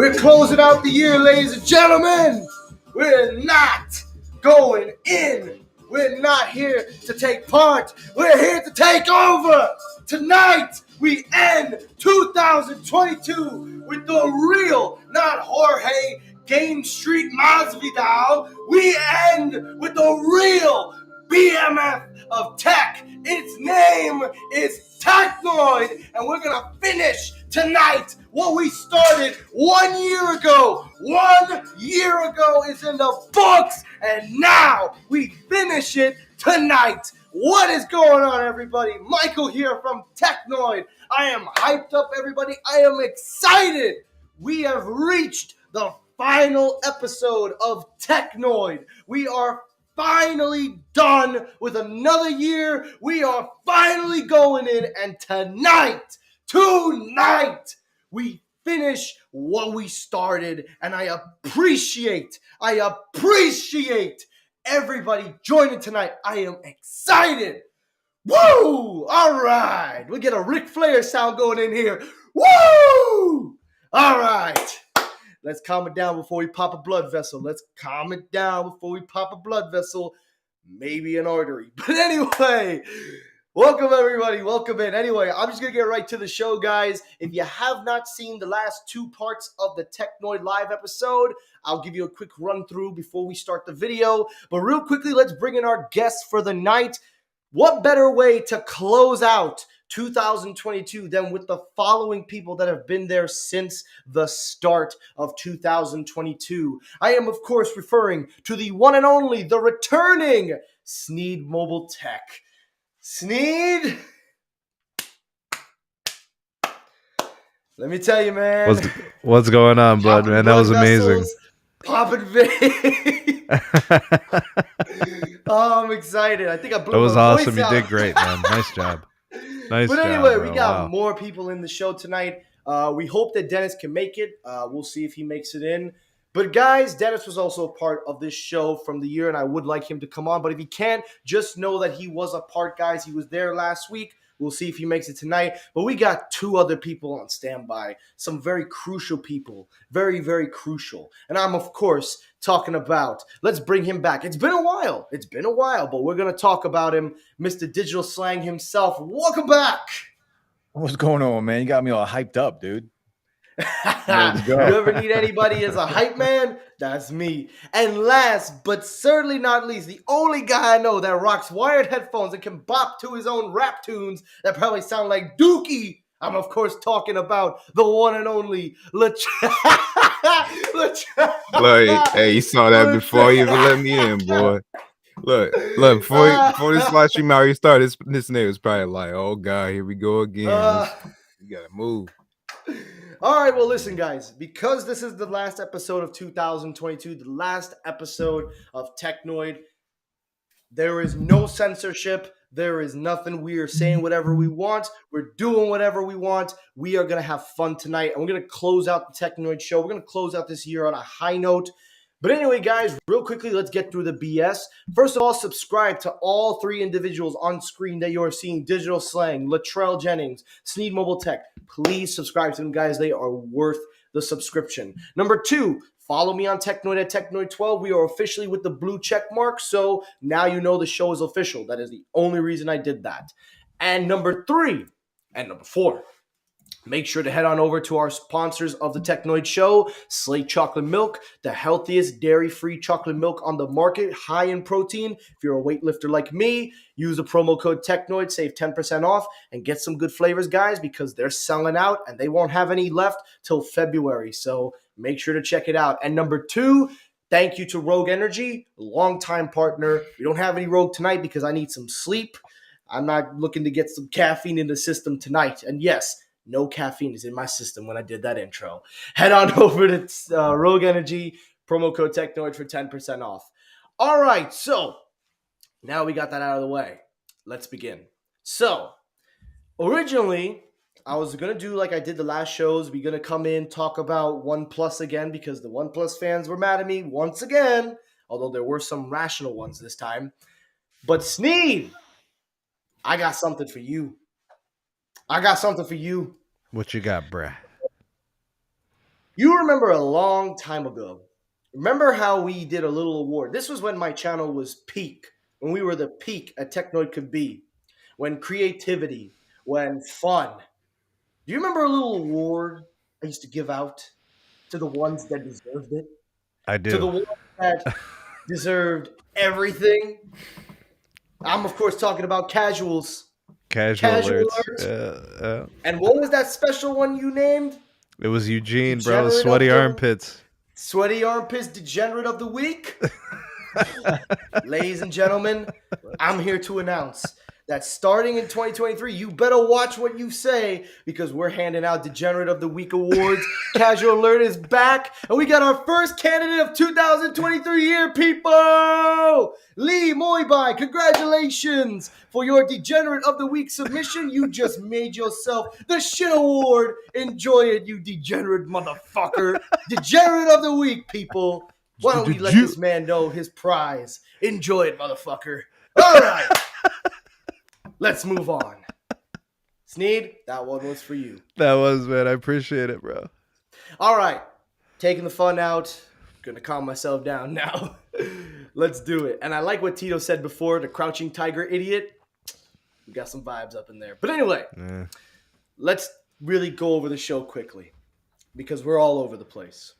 We're closing out the year, ladies and gentlemen. We're not going in. We're not here to take part. We're here to take over. Tonight, we end 2022 with the real, not Jorge Game Street Masvidal. We end with the real BMF of tech. Its name is Technoid, and we're gonna finish tonight what we started 1 year ago. 1 year ago is in the books, and now we finish it tonight. What is going on, everybody? Michael here from Technoid. I am hyped up, everybody. I am excited. We have reached the final episode of Technoid. We are finally done with another year. We are finally going in, and tonight, we finish what we started, and I appreciate everybody joining tonight. I am excited. Woo! All right. We get a Ric Flair sound going in here. Woo! All right. Let's calm it down before we pop a blood vessel. Maybe an artery. But anyway, welcome everybody. Welcome in. Anyway, I'm just going to get right to the show, guys. If you have not seen the last two parts of the Technoid live episode, I'll give you a quick run through before we start the video. But real quickly, let's bring in our guests for the night. What better way to close out 2022 than with the following people that have been there since the start of 2022. I am, of course, referring to the one and only, the returning Sneed Mobile Tech. Sneed, let me tell you, man. What's going on, bud, man? That was amazing. Popping vein. Oh, I'm excited. I think I blew my voice out. That was awesome. You did great, man. Nice job. But anyway, we got more people in the show tonight. We hope that Dennis can make it. We'll see if he makes it in. But guys, Dennis was also a part of this show from the year, and I would like him to come on. But if he can't, just know that he was a part, guys. He was there last week. We'll see if he makes it tonight. But we got two other people on standby. Some very crucial people. Very, very crucial. And I'm, of course, talking about, let's bring him back. It's been a while, but we're going to talk about him, Mr. Digital Slang himself. Welcome back. What's going on, man? You got me all hyped up, dude. You ever need anybody as a hype man? That's me. And last, but certainly not least, the only guy I know that rocks wired headphones and can bop to his own rap tunes that probably sound like Dookie. I'm, of course, talking about the one and only Look, hey, you saw that before you even let me in, boy. Look, before this live stream already started, this nigga was probably like, oh, God, here we go again. You got to move. All right, well, listen, guys, because this is the last episode of 2022, the last episode of Technoid, there is no censorship. There is nothing. We are saying whatever we want. We're doing whatever we want. We are going to have fun tonight, and we're going to close out the Technoid show. We're going to close out this year on a high note. But anyway, guys, real quickly, let's get through the BS. First of all, subscribe to all three individuals on screen that you are seeing. Digital Slang, Latrell Jennings, Sneed Mobile Tech. Please subscribe to them, guys. They are worth the subscription. Number two, follow me on Technoid at Technoid12. We are officially with the blue check mark, so now you know the show is official. That is the only reason I did that. And number four, make sure to head on over to our sponsors of the Technoid show, Slate Chocolate Milk, the healthiest dairy-free chocolate milk on the market, high in protein. If you're a weightlifter like me, use the promo code Technoid, save 10% off, and get some good flavors, guys, because they're selling out, and they won't have any left till February. So make sure to check it out. And number two, thank you to Rogue Energy, longtime partner. We don't have any Rogue tonight because I need some sleep. I'm not looking to get some caffeine in the system tonight. And yes, no caffeine is in my system when I did that intro. Head on over to Rogue Energy, promo code Technoid for 10% off. All right, so now we got that out of the way. Let's begin. So, originally, I was going to do like I did the last shows. We're going to come in, talk about OnePlus again because the OnePlus fans were mad at me once again, although there were some rational ones this time. But Sneed, I got something for you. What you got, bruh? You remember a long time ago. Remember how we did a little award? This was when my channel was peak, when we were the peak at Technoid could be, when creativity, when fun. Do you remember a little award I used to give out to the ones that deserved it? I To the do. ones that deserved everything? I'm, of course, talking about casuals. Casual Casual alerts. alerts. And what was that special one you named? It was Eugene, bro. Degenerate Sweaty of the armpits. Sweaty Armpits Degenerate of the Week. Ladies and gentlemen, I'm here to announce that starting in 2023, you better watch what you say because we're handing out Degenerate of the Week awards. Casual Alert is back, and we got our first candidate of 2023 here, people! Lee Moibai, congratulations for your Degenerate of the Week submission. You just made yourself the shit award. Enjoy it, you degenerate motherfucker. Degenerate of the Week, people. Why don't we let this man know his prize? Enjoy it, motherfucker. All right. Let's move on. Sneed, that one was for you. That was, man. I appreciate it, bro. All right. Taking the fun out. Gonna calm myself down now. Let's do it. And I like what Tito said before, the crouching tiger idiot. We got some vibes up in there. But anyway, let's really go over the show quickly because we're all over the place.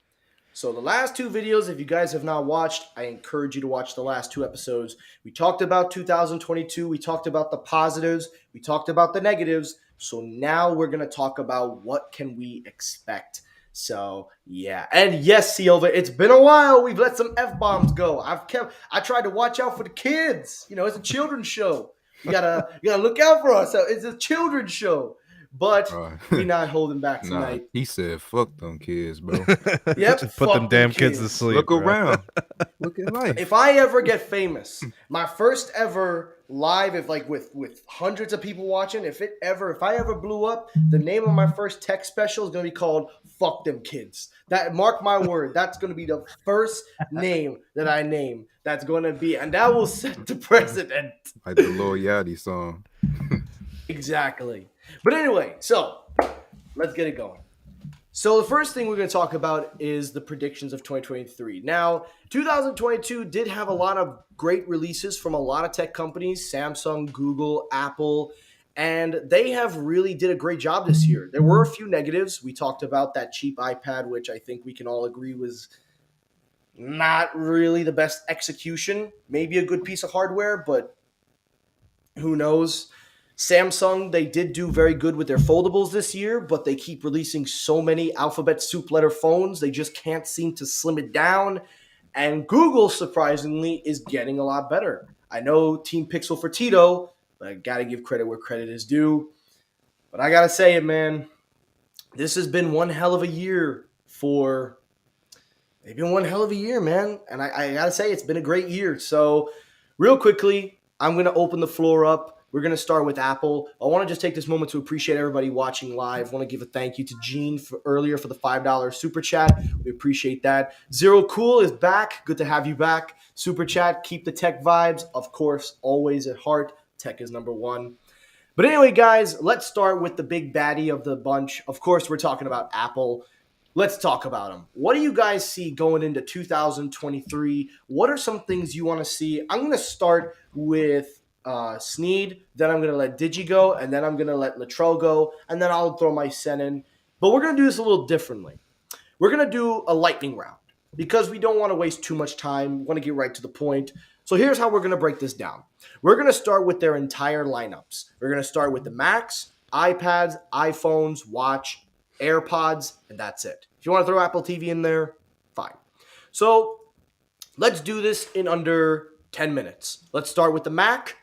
So the last two videos, if you guys have not watched, I encourage you to watch the last two episodes. We talked about 2022. We talked about the positives. We talked about the negatives. So now we're going to talk about what can we expect. So, yeah. And yes, Silva, it's been a while. We've let some F-bombs go. I tried to watch out for the kids. You know, it's a children's show. You gotta look out for us. It's a children's show. But we're not holding back tonight. He said, "Fuck them kids, bro." Yep, Put them damn kids to sleep. Look bro. around. Look at life. If I ever get famous, my first ever live, if like with hundreds of people watching, if I ever blew up, the name of my first tech special is gonna be called "Fuck Them Kids." That, mark my word, that's gonna be the first name that I name. That's gonna be, and that will set the precedent. Like the Lil Yachty song. Exactly. But anyway, so let's get it going. So the first thing we're going to talk about is the predictions of 2023. Now, 2022 did have a lot of great releases from a lot of tech companies, Samsung, Google, Apple, and they have really did a great job this year. There were a few negatives. We talked about that cheap iPad, which I think we can all agree was not really the best execution. Maybe a good piece of hardware, but who knows? Samsung, they did do very good with their foldables this year, but they keep releasing so many alphabet soup letter phones, they just can't seem to slim it down. And Google, surprisingly, is getting a lot better. I know Team Pixel for Tito, but I gotta give credit where credit is due. But I gotta say it, man. This has been one hell of a year for... They've been one hell of a year, man. And I gotta say, it's been a great year. So, real quickly, I'm gonna open the floor up. We're going to start with Apple. I want to just take this moment to appreciate everybody watching live. I want to give a thank you to Gene earlier for the $5 super chat. We appreciate that. Zero Cool is back. Good to have you back. Super chat, keep the tech vibes. Of course, always at heart. Tech is number one. But anyway, guys, let's start with the big baddie of the bunch. Of course, we're talking about Apple. Let's talk about them. What do you guys see going into 2023? What are some things you want to see? I'm going to start with Sneed, then I'm going to let Digi go, and then I'm going to let Latrell go, and then I'll throw my Sen in. But we're going to do this a little differently. We're going to do a lightning round because we don't want to waste too much time. We want to get right to the point. So here's how we're going to break this down. We're going to start with their entire lineups. We're going to start with the Macs, iPads, iPhones, Watch, AirPods, and that's it. If you want to throw Apple TV in there, fine. So let's do this in under 10 minutes. Let's start with the Mac.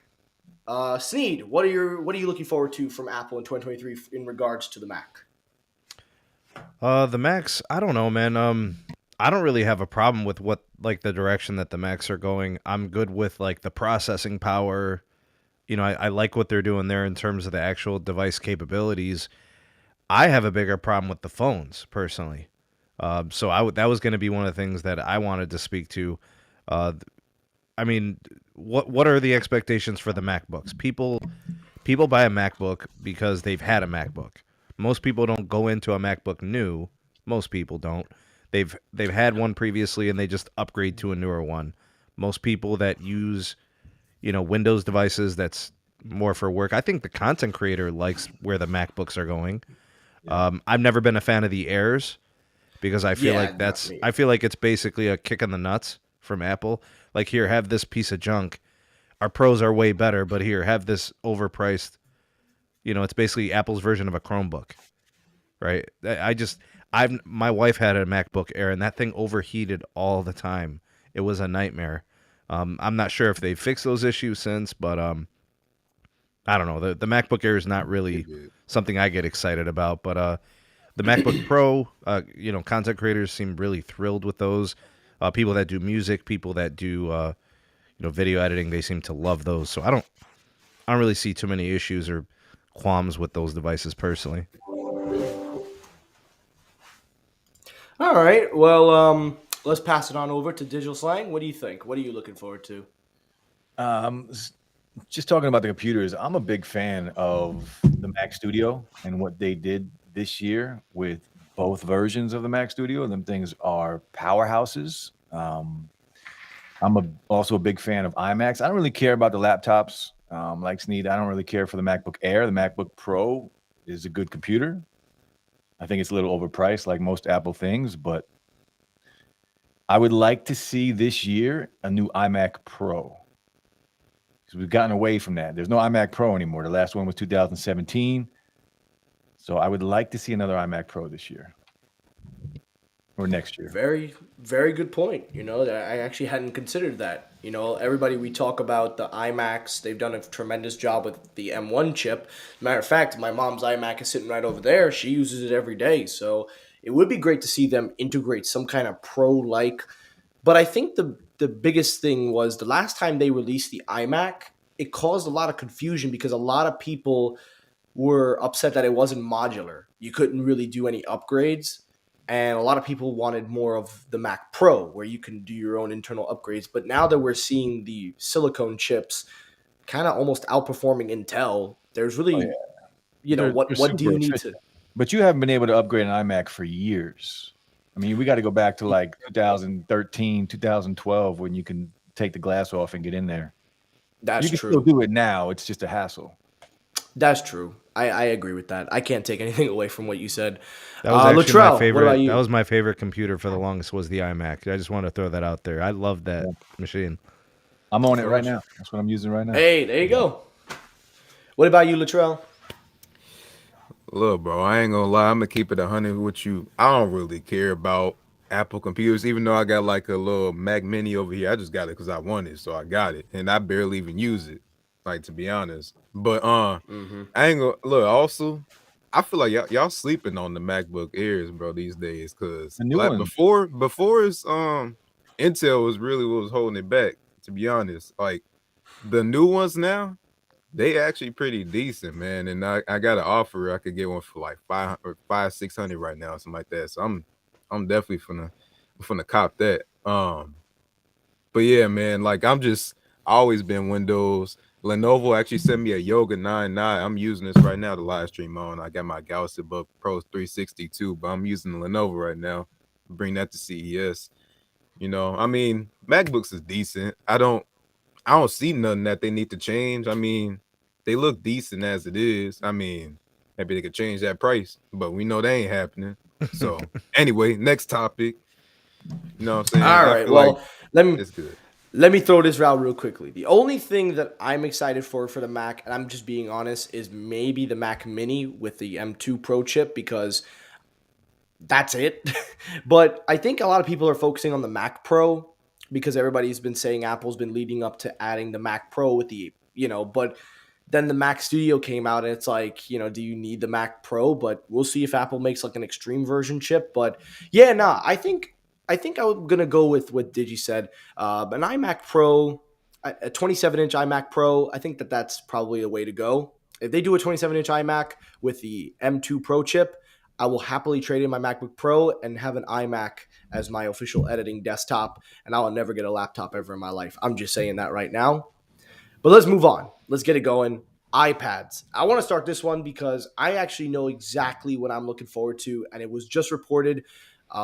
Sneed, what are you looking forward to from Apple in 2023 in regards to the Mac? The Macs, I don't know, man. I don't really have a problem with what like the direction that the Macs are going. I'm good with like the processing power. You know, I like what they're doing there in terms of the actual device capabilities. I have a bigger problem with the phones personally. So that was going to be one of the things that I wanted to speak to. I mean, what are the expectations for the MacBooks? People buy a MacBook because they've had a MacBook. Most people don't go into a MacBook new. Most people don't. They've had one previously and they just upgrade to a newer one. Most people that use, Windows devices, that's more for work. I think the content creator likes where the MacBooks are going. I've never been a fan of the Airs because I feel Yeah, like not me. I feel like it's basically a kick in the nuts from Apple. Like, here, have this piece of junk. Our pros are way better, but here, have this overpriced. It's basically Apple's version of a Chromebook, right? My wife had a MacBook Air, and that thing overheated all the time. It was a nightmare. I'm not sure if they've fixed those issues since, but I don't know. The MacBook Air is not really something I get excited about, but the MacBook Pro, content creators seem really thrilled with those. People that do music, people that do video editing, they seem to love those. So I don't really see too many issues or qualms with those devices personally. All right. Well, let's pass it on over to Digital Slang. What do you think? What are you looking forward to? Just talking about the computers, I'm a big fan of the Mac Studio and what they did this year with both versions of the Mac Studio. Them things are powerhouses. Also a big fan of iMacs. I don't really care about the laptops. Like Sneed, I don't really care for the MacBook Air. The MacBook Pro is a good computer. I think it's a little overpriced, like most Apple things, but I would like to see this year a new iMac Pro. Because we've gotten away from that. There's no iMac Pro anymore. The last one was 2017. So I would like to see another iMac Pro this year or next year. Very, very good point. That I actually hadn't considered that. Everybody we talk about the iMacs, they've done a tremendous job with the M1 chip. Matter of fact, my mom's iMac is sitting right over there. She uses it every day. So it would be great to see them integrate some kind of pro-like. But I think the biggest thing was the last time they released the iMac, it caused a lot of confusion because a lot of people were upset that it wasn't modular. You couldn't really do any upgrades. And a lot of people wanted more of the Mac Pro, where you can do your own internal upgrades. But now that we're seeing the silicone chips kind of almost outperforming Intel, there's really, They're what do super you need efficient. to? But you haven't been able to upgrade an iMac for years. I mean, we got to go back to like 2013, 2012 when you can take the glass off and get in there. That's You can true. still do it now. It's just a hassle. That's true. I agree with that. I can't take anything away from what you said. That was actually my Latrell, favorite. what about you? That was my favorite computer for the longest was the iMac. I just want to throw that out there. I love that machine. I'm on it right now. That's what I'm using right now. Hey, there you go. What about you, Latrell? Look, bro, I ain't gonna lie. I'm gonna keep it 100 with you. I don't really care about Apple computers, even though I got like a little Mac Mini over here. I just got it because I want it, so I got it, and I barely even use it. Like, to be honest, but I ain't gonna look. Also, I feel like y'all sleeping on the MacBook Airs, bro, these days. Cause The new like one. before it's Intel was really what was holding it back. To be honest, like the new ones now, they actually pretty decent, man. And I got an offer. I could get one for like 600 right now, something like that. So I'm definitely finna cop that. But yeah, man, like I'm just always been Windows. Lenovo actually sent me a Yoga 9.9. I'm using this right now to live stream on. I got my Galaxy Book Pro 362, but I'm using the Lenovo right now. Bring that to CES. I mean, MacBooks is decent. I don't see nothing that they need to change. I mean, they look decent as it is. I mean, maybe they could change that price, but we know that ain't happening. So anyway, next topic. You know what I'm saying? All I right. feel Well, like let me it's good. let me throw this route real quickly. The only thing that I'm excited for the Mac, and I'm just being honest, is maybe the Mac Mini with the M2 Pro chip because that's it. But I think a lot of people are focusing on the Mac Pro because everybody's been saying Apple's been leading up to adding the Mac Pro with but then the Mac Studio came out and it's like, do you need the Mac Pro? But we'll see if Apple makes like an extreme version chip. But yeah, nah, I think I'm gonna go with what Digi said. An iMac Pro, a 27-inch iMac Pro. I think that's probably the way to go. If they do a 27-inch iMac with the M2 Pro chip, I will happily trade in my MacBook Pro and have an iMac as my official editing desktop, and I'll never get a laptop ever in my life. I'm just saying that right now. But let's move on. Let's get it going. iPads. I want to start this one because I actually know exactly what I'm looking forward to, and it was just reported. The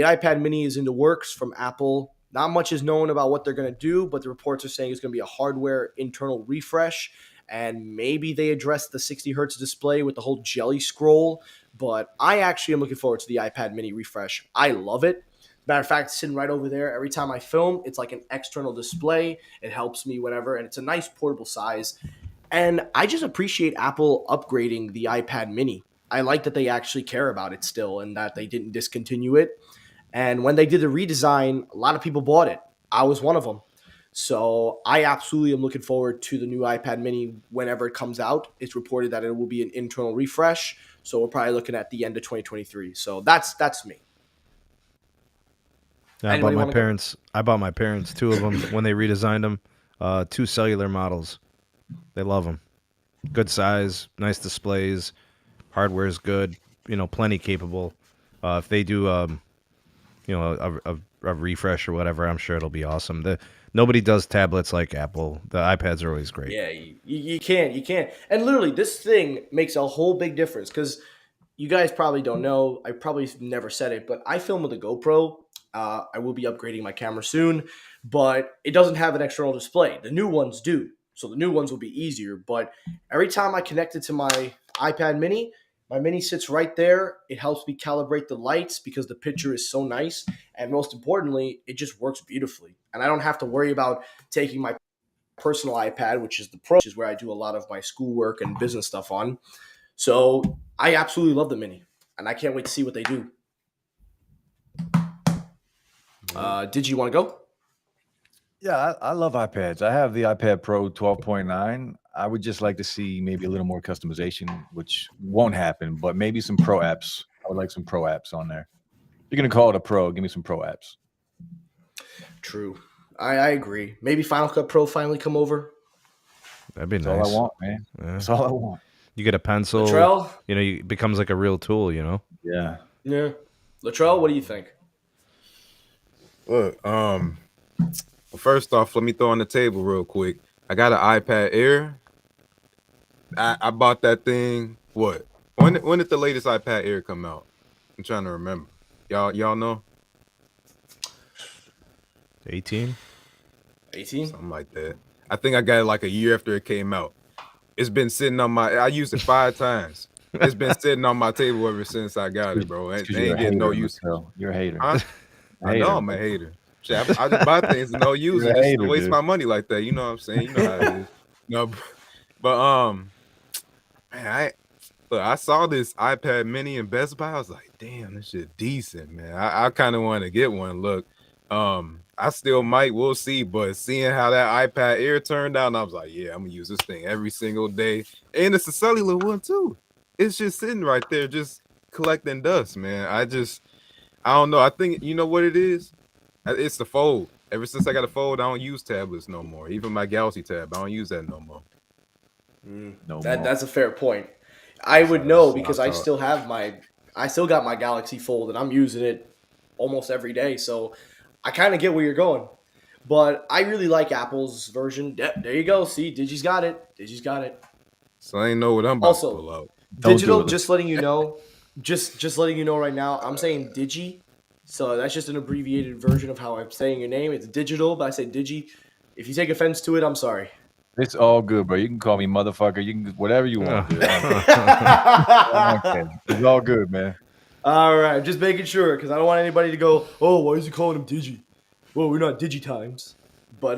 iPad mini is in the works from Apple. Not much is known about what they're going to do, but the reports are saying it's going to be a hardware internal refresh, and maybe they address the 60 hertz display with the whole jelly scroll. But I actually am looking forward to the iPad mini refresh. I love it. Matter of fact, it's sitting right over there. Every time I film, it's like an external display. It helps me whenever, and it's a nice portable size. And I just appreciate Apple upgrading the iPad mini. I like that they actually care about it still and that they didn't discontinue it. And when they did the redesign, a lot of people bought it. I was one of them. So I absolutely am looking forward to the new iPad mini whenever it comes out. It's reported that it will be an internal refresh. So we're probably looking at the end of 2023. So that's me. Yeah, Anybody wanna go? I bought my parents two of them when they redesigned them. Two cellular models. They love them. Good size, nice displays, hardware is good. Plenty capable. If they do, a refresh or whatever, I'm sure it'll be awesome. Nobody does tablets like Apple. The iPads are always great. Yeah, you can't. And literally, this thing makes a whole big difference because you guys probably don't know. I probably never said it, but I film with a GoPro. I will be upgrading my camera soon, but it doesn't have an external display. The new ones do. So the new ones will be easier. But every time I connect it to my iPad mini, my mini sits right there. It helps me calibrate the lights because the picture is so nice. And most importantly, it just works beautifully. And I don't have to worry about taking my personal iPad, which is the Pro, which is where I do a lot of my schoolwork and business stuff on. So I absolutely love the mini, and I can't wait to see what they do. Did you want to go? Yeah, I love iPads. I have the iPad Pro 12.9. I would just like to see maybe a little more customization, which won't happen, but maybe some pro apps. I would like some pro apps on there. You're going to call it a pro. Give me some pro apps. True. I agree. Maybe Final Cut Pro finally come over. That'd be That's nice. all I want, man. Yeah. That's all I want. You get a pencil. Latrell? It becomes like a real tool. Yeah. Yeah. Latrell, what do you think? Look, first off, let me throw on the table real quick. I got an iPad Air. I bought that thing. What? When did the latest iPad Air come out? I'm trying to remember. Y'all know? 18. 18? Something like that. I think I got it like a year after it came out. It's been sitting on I used it 5 times. It's been sitting on my table ever since I got it, bro. It ain't getting no use. You're a hater. Huh? I know I'm a hater. Shit, I just buy things and no use it just to waste my money like that. You know what I'm saying? You know how it is. No, but man, I saw this iPad Mini in Best Buy. I was like, damn, this shit decent, man. I kind of want to get one. Look, I still might. We'll see. But seeing how that iPad Air turned out, I was like, yeah, I'm gonna use this thing every single day. And it's a cellular one too. It's just sitting right there, just collecting dust, man. I don't know. I think you know what it is. It's the fold. Ever since I got a fold, I don't use tablets no more. Even my Galaxy Tab, I don't use that no more. That's a fair point. I would know because I still got my Galaxy Fold and I'm using it almost every day. So I kind of get where you're going. But I really like Apple's version. Yep, there you go. See, Digi's got it. So I ain't know what I'm about to pull out. Digital, just letting you know. Just letting you know right now, I'm saying Digi. So that's just an abbreviated version of how I'm saying your name. It's digital, but I say Digi. If you take offense to it, I'm sorry. It's all good, bro. You can call me motherfucker. You can whatever you want. Dude. It's all good, man. All right, just making sure because I don't want anybody to go, oh, why is he calling him Digi? Well, we're not Digitimes. But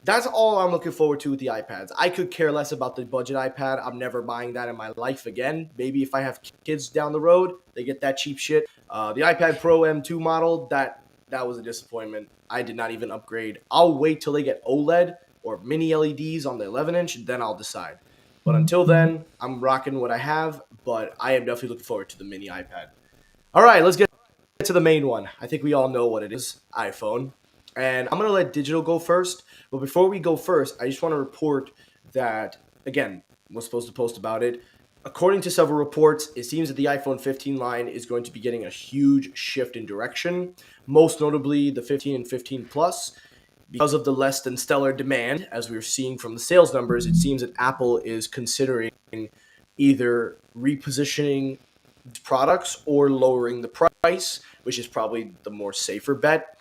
that's all I'm looking forward to with the iPads. I could care less about the budget iPad. I'm never buying that in my life again. Maybe if I have kids down the road, they get that cheap shit. The iPad Pro M2 model, that was a disappointment. I did not even upgrade. I'll wait till they get OLED or mini LEDs on the 11-inch, then I'll decide. But until then, I'm rocking what I have, but I am definitely looking forward to the mini iPad. All right, let's get to the main one. I think we all know what it is, iPhone. And I'm going to let Digital go first. But before we go first, I just want to report that, again, was supposed to post about it. According to several reports, it seems that the iPhone 15 line is going to be getting a huge shift in direction. Most notably, the 15 and 15 Plus. Because of the less than stellar demand, as we were seeing from the sales numbers, it seems that Apple is considering either repositioning products or lowering the price, which is probably the more safer bet.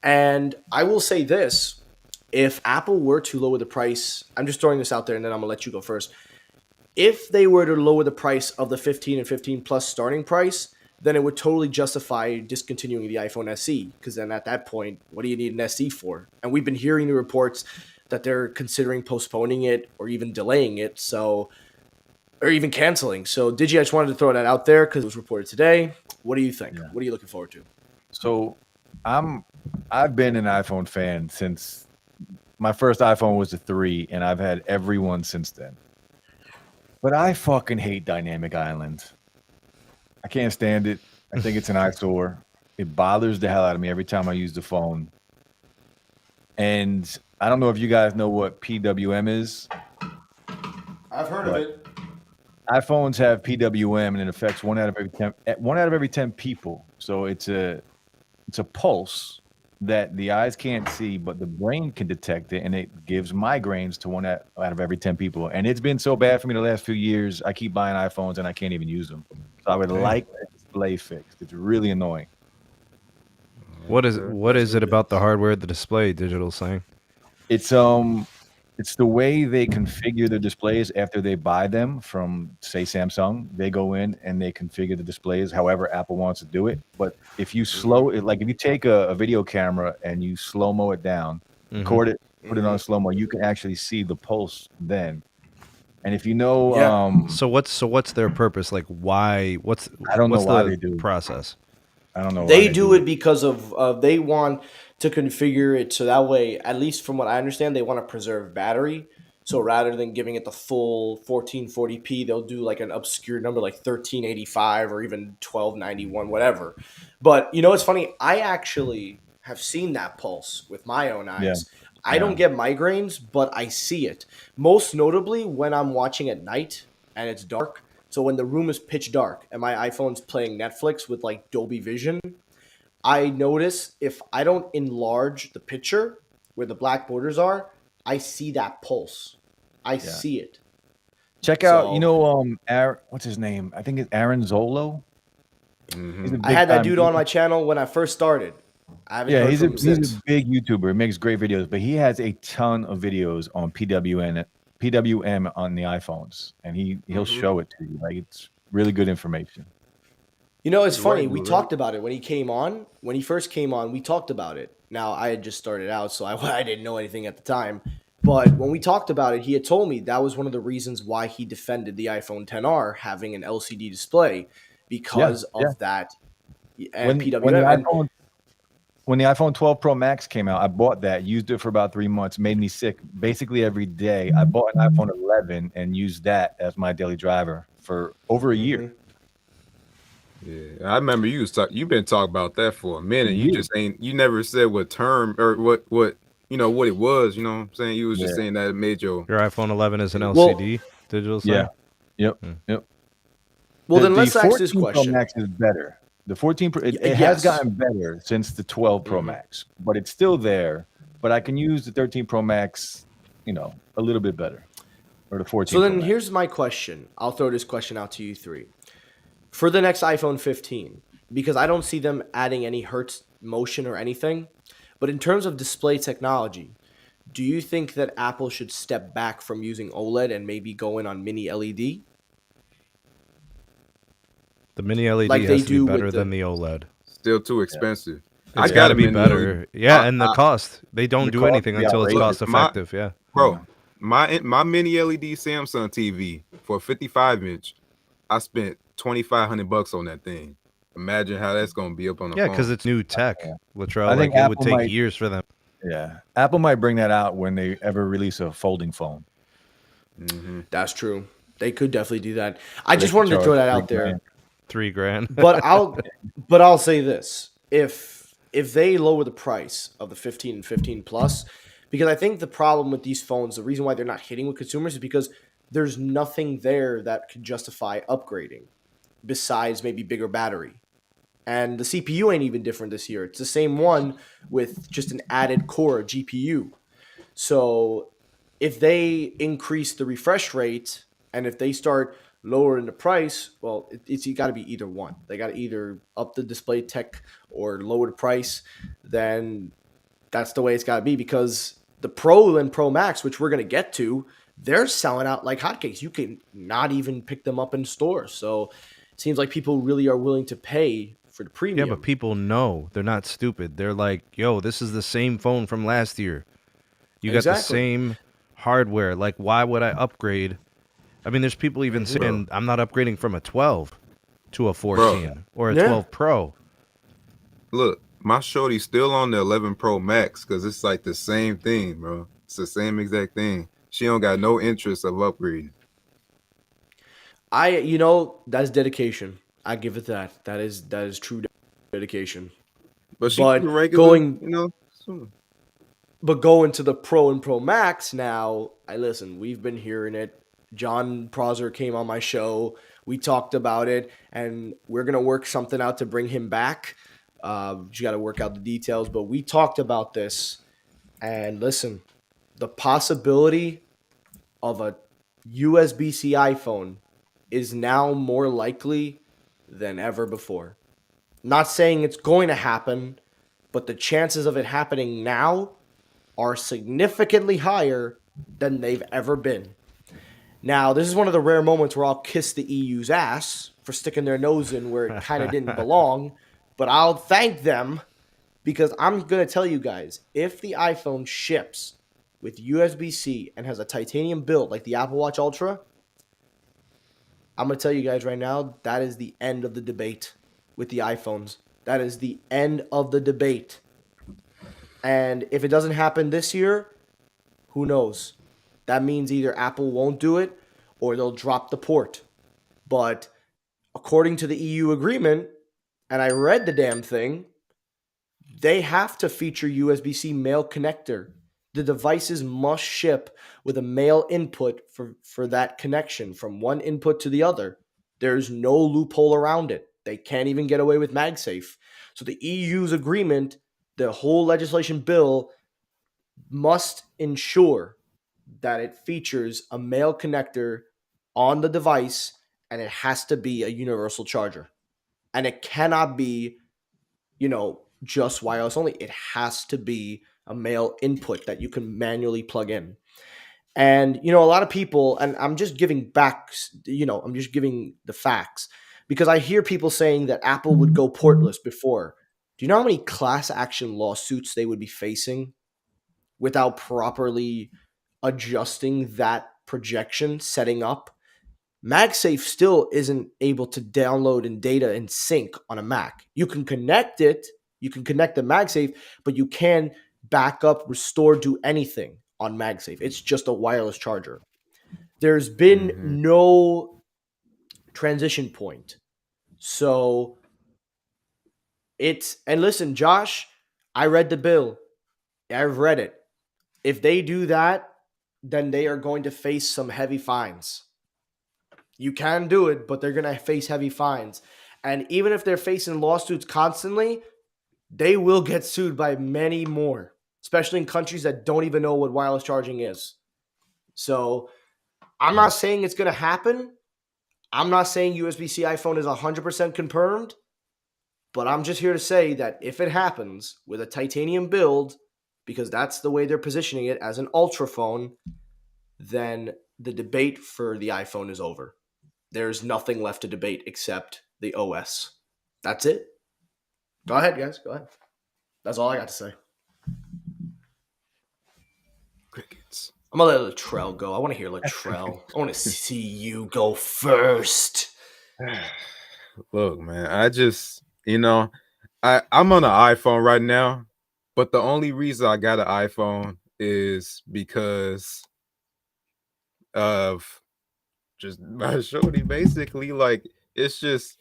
And I will say this, if Apple were to lower the price, I'm just throwing this out there and then I'm going to let you go first. If they were to lower the price of the 15 and 15 plus starting price, then it would totally justify discontinuing the iPhone SE. Because then at that point, what do you need an SE for? And we've been hearing the reports that they're considering postponing it or even delaying it. So, or even canceling. So, Digi, I just wanted to throw that out there because it was reported today. What do you think? Yeah. What are you looking forward to? So I've been an iPhone fan since my first iPhone was a 3, and I've had every one since then. But I fucking hate Dynamic Island. I can't stand it. I think it's an eyesore. It bothers the hell out of me every time I use the phone. And I don't know if you guys know what PWM is. I've heard of it. iPhones have PWM, and it affects 1 out of every 10 people. So it's a pulse that the eyes can't see, but the brain can detect it, and it gives migraines to 1 out of every 10 people. And it's been so bad for me the last few years. I keep buying iPhones, and I can't even use them. So I would like the display fixed. It's really annoying. What is it about the hardware, the display, Digital saying? It's the way they configure the displays after they buy them from, say, Samsung. They go in and they configure the displays however Apple wants to do it. But if you slow it, like if you take a video camera and you slow-mo it down, record it, put it on slow-mo, you can actually see the pulse then. And if you know, So what's their purpose? Like, why? I don't know what's why the they do it. process? I don't know. They why do it because of they want to configure it so that way, at least from what I understand, they want to preserve battery. So rather than giving it the full 1440p, they'll do like an obscure number like 1385 or even 1291, whatever. But you know, it's funny. I actually have seen that pulse with my own eyes. I don't get migraines, but I see it. Most notably when I'm watching at night and it's dark. So when the room is pitch dark and my iPhone's playing Netflix with like Dolby Vision, I notice if I don't enlarge the picture where the black borders are, I see that pulse. I see it. Check out, So- what's his name? I think it's Aaron Zolo. I had that dude on my channel when I first started. I haven't heard he's from him since. a big YouTuber. He makes great videos, but he has a ton of videos on PWM on the iPhones, and he'll show it to you. Like, it's really good information. You know, it's funny. right, We right. talked about it when he came on. When he first came on, we talked about it. Now, I had just started out, so I didn't know anything at the time. But when we talked about it, he had told me that was one of the reasons why he defended the iPhone XR having an LCD display because of that and PWM. When the iPhone 12 Pro Max came out, I bought that, used it for about 3 months, made me sick basically every day. I bought an iPhone 11 and used that as my daily driver for over a year. Yeah, I remember you've been talking about that for a minute. You just you never said what term or what what it was. You know what I'm saying? You was just saying that it made your iPhone 11 is an LCD, Digital saying? Yep. Well, then let's the ask this 14 question. Pro Max is better. The 14 Pro, it has gotten better since the 12 Pro Max, but it's still there. But I can use the 13 Pro Max, a little bit better, or the 14. So then here's my question. I'll throw this question out to you three. For the next iPhone 15, because I don't see them adding any hertz motion or anything, but in terms of display technology, do you think that Apple should step back from using OLED and maybe go in on mini LED? The mini LED Like they has to do be better with than the OLED. still too expensive. It's got to be better. Yeah, and the cost. They don't do anything until it's cost effective. Yeah. Bro, my mini LED Samsung TV for a 55-inch, I spent $2,500 on that thing. Imagine how that's gonna be up on the phone. Yeah, because it's new tech, Latrell. I think it would Apple take years for them. Yeah, Apple might bring that out when they ever release a folding phone. That's true. They could definitely do that. I just wanted to throw that out there. $3,000. But I'll say this. If they lower the price of the 15 and 15 plus, because I think the problem with these phones, the reason why they're not hitting with consumers is because there's nothing there that could justify upgrading besides maybe bigger battery. And the CPU ain't even different this year. It's the same one with just an added core GPU. So if they increase the refresh rate and if they start lowering the price, well, it's got to be either one. They got to either up the display tech or lower the price. Then that's the way it's got to be, because the Pro and Pro Max, which we're going to get to, they're selling out like hotcakes. You can not even pick them up in stores. So it seems like people really are willing to pay for the Yeah, premium. but people know. They're not stupid. They're like, yo, this is the same phone from last year. You got the Exactly. same hardware. Like, why would I upgrade? I mean, there's people even saying I'm not upgrading from a 12 to a 14 or a Yeah. 12 Pro. Look, my shorty's still on the 11 Pro Max because it's like the same thing, bro. It's the same exact thing. She don't got no interest of upgrading. That's dedication. I give it that. That is true dedication. But she But keep regular, going you know. So, But going to the Pro and Pro Max now, we've been hearing it. John Prosser came on my show. We talked about it, and we're going to work something out to bring him back. You got to work out the details, but we talked about this. And listen, the possibility of a USB-C iPhone is now more likely than ever before. Not saying it's going to happen, but the chances of it happening now are significantly higher than they've ever been. Now, this is one of the rare moments where I'll kiss the EU's ass for sticking their nose in where it kind of didn't belong, but I'll thank them, because I'm going to tell you guys, if the iPhone ships with USB-C and has a titanium build like the Apple Watch Ultra, I'm going to tell you guys right now, that is the end of the debate with the iPhones. That is the end of the debate. And if it doesn't happen this year, who knows? That means either Apple won't do it or they'll drop the port. But according to the EU agreement, and I read the damn thing, they have to feature USB-C male connector. The devices must ship with a male input for that connection from one input to the other. There's no loophole around it. They can't even get away with MagSafe. So the EU's agreement, the whole legislation bill, must ensure that it features a male connector on the device, and it has to be a universal charger. And it cannot be, just wireless only. It has to be a male input that you can manually plug in. And, a lot of people, and I'm just giving back, I'm just giving the facts, because I hear people saying that Apple would go portless before. Do you know how many class action lawsuits they would be facing without properly adjusting that projection, setting up? MagSafe still isn't able to download and data in sync on a Mac. You can connect it, you can connect the MagSafe, but you can back up, restore, do anything on MagSafe. It's just a wireless charger. There's been no transition point. So and listen, Josh, I read the bill. I've read it. If they do that, then they are going to face some heavy fines. You can do it, but they're going to face heavy fines. And even if they're facing lawsuits constantly, they will get sued by many more, especially in countries that don't even know what wireless charging is. So I'm not saying it's going to happen. I'm not saying USB-C iPhone is 100% confirmed, but I'm just here to say that if it happens with a titanium build, because that's the way they're positioning it as an ultra phone, then the debate for the iPhone is over. There's nothing left to debate except the OS. That's it. Go ahead, guys. Go ahead. That's all I got to say. crickets. I'm going to let Latrell go. I want to hear Latrell. I want to see you go first. Look, man, I just, I'm on an iPhone right now, but the only reason I got an iPhone is because of just my shorty. Basically, like, it's just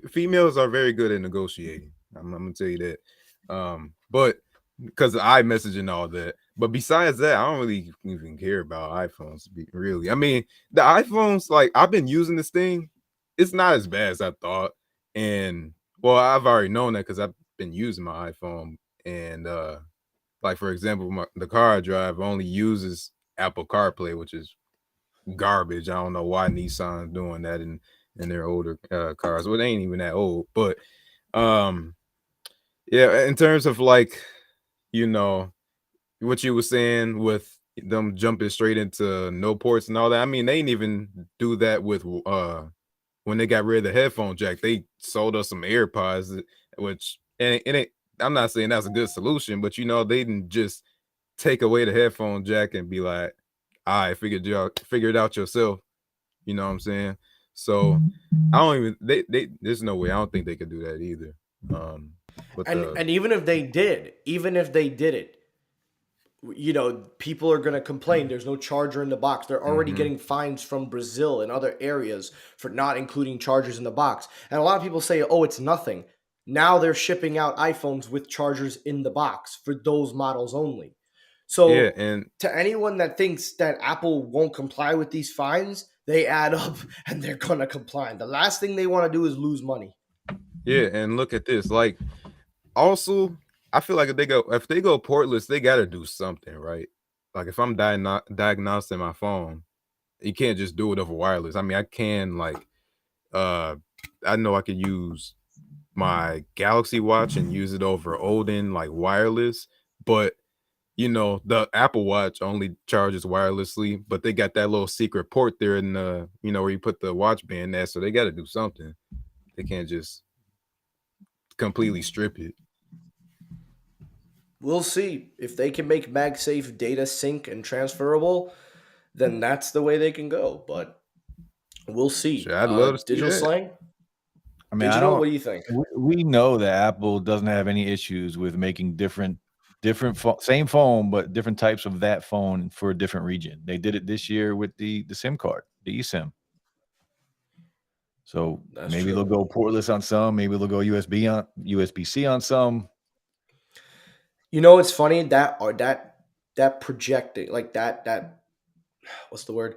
females are very good at negotiating. I'm gonna tell you that. But because of iMessage and all that. But besides that, I don't really even care about iPhones. Really, I mean, the iPhones, like, I've been using this thing. it's not as bad as I thought. And well, I've already known that because I've been using my iPhone. And like for example, the car I drive only uses Apple CarPlay, which is garbage. I don't know why Nissan's doing that in their older cars. Well, they ain't even that old, but um, yeah. In terms of like, you know, what you were saying with them jumping straight into no ports and all that. I mean, they didn't even do that with when they got rid of the headphone jack. They sold us some AirPods, which and it. I'm not saying that's a good solution, but you know, they didn't just take away the headphone jack and be like, "I figure it out yourself." You know what I'm saying? So I don't even they there's no way. I don't think they could do that either. But And the and even if they did it, you know, people are going to complain there's no charger in the box. They're already Mhm. getting fines from Brazil and other areas for not including chargers in the box. And a lot of people say, oh, it's nothing. Now they're shipping out iPhones with chargers in the box for those models only. yeah, So, and to anyone that thinks that Apple won't comply with these fines, they add up and they're going to comply. The last thing they want to do is lose money. yeah, and look at this. Like also, I feel like if they go portless, they got to do something, right? Like if I'm diagnosing my phone, you can't just do it over wireless. I mean, I can like uh I know I could use my Galaxy Watch and use it over Odin like wireless, but you know, the Apple Watch only charges wirelessly, but they got that little secret port there in the, you know, where you put the watch band at, so they got to do something. They can't just completely strip it. We'll see if they can make MagSafe data sync and transferable, then that's the way they can go. But we'll see. Sure, I'd love to see Digital that. slang, I mean, I digital. don't. What do you think? We know that Apple doesn't have any issues with making same phone, but different types of that phone for a different region. They did it this year with the SIM card, the eSIM. So That's maybe they'll true. go portless on some, maybe they'll go USB-C on some. You know, it's funny that or that projecting like that what's the word?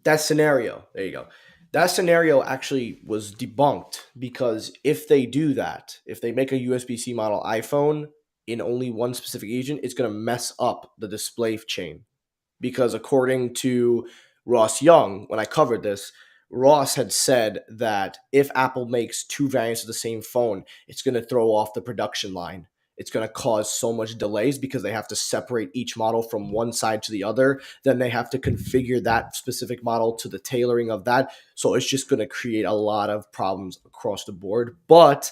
That scenario. There you go. That scenario actually was debunked because if they do that, if they make a USB-C model iPhone in only one specific region, it's going to mess up the display chain. Because according to Ross Young, when I covered this, Ross had said that if Apple makes two variants of the same phone, it's going to throw off the production line. It's going to cause so much delays because they have to separate each model from one side to the other. Then they have to configure that specific model to the tailoring of that. So it's just going to create a lot of problems across the board. But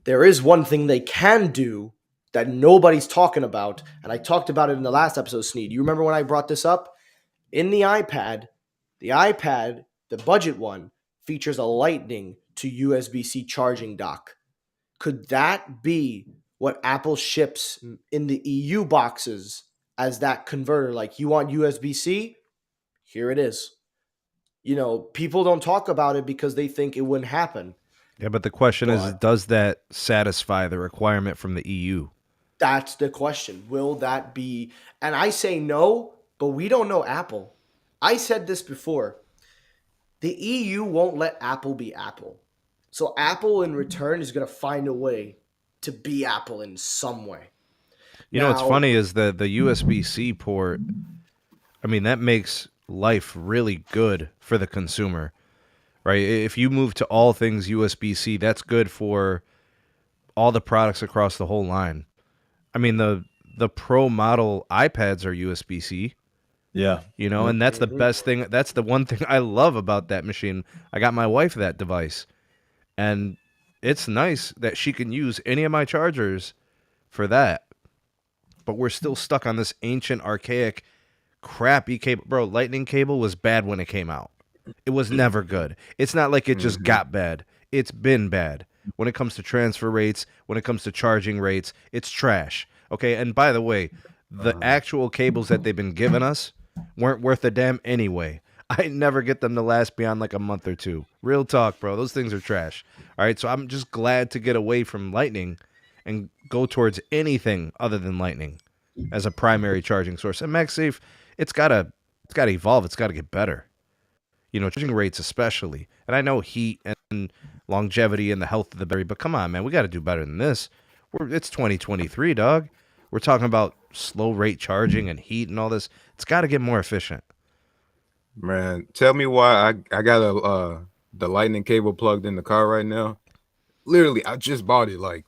there is one thing they can do that nobody's talking about, and I talked about it in the last episode, Sneed. You remember when I brought this up? In the iPad, the budget one, features a Lightning to USB-C charging dock. Could that be what Apple ships in the EU boxes as that converter? Like, you want USB-C? Here it is. You know, people don't talk about it because they think it wouldn't happen. Yeah, but the question is, But does that satisfy the requirement from the EU? that's the question. Will that be? And I say no, but we don't know Apple. I said this before. The EU won't let Apple be Apple. So Apple in return is going to find a way to be Apple in some way. You know what's Now, funny is the USB-C port. I mean, that makes life really good for the consumer, right? If you move to all things USB-C, that's good for all the products across the whole line. I mean, the Pro model iPads are USB-C, Yeah. you know, Yep. and that's the best thing. That's the one thing I love about that machine. I got my wife that device, and it's nice that she can use any of my chargers for that. But we're still stuck on this ancient, archaic, crappy cable. Bro, Lightning cable was bad when it came out. It was never good. It's not like it just Mhm. got bad. It's been bad. When it comes to transfer rates, when it comes to charging rates, it's trash. Okay, and by the way, the actual cables that they've been giving us weren't worth a damn anyway. I never get them to last beyond like a month or two. Real talk, bro. Those things are trash. All right, so I'm just glad to get away from Lightning and go towards anything other than Lightning as a primary charging source. And MagSafe, it's gotta evolve. It's gotta get better. charging rates especially. And I know heat and longevity and the health of the battery, but come on, man, we got to do better than this. It's 2023, dog. We're talking about slow rate charging and heat and all this. It's got to get more efficient. Man, tell me why I got the lightning cable plugged in the car right now. Literally, I just bought it like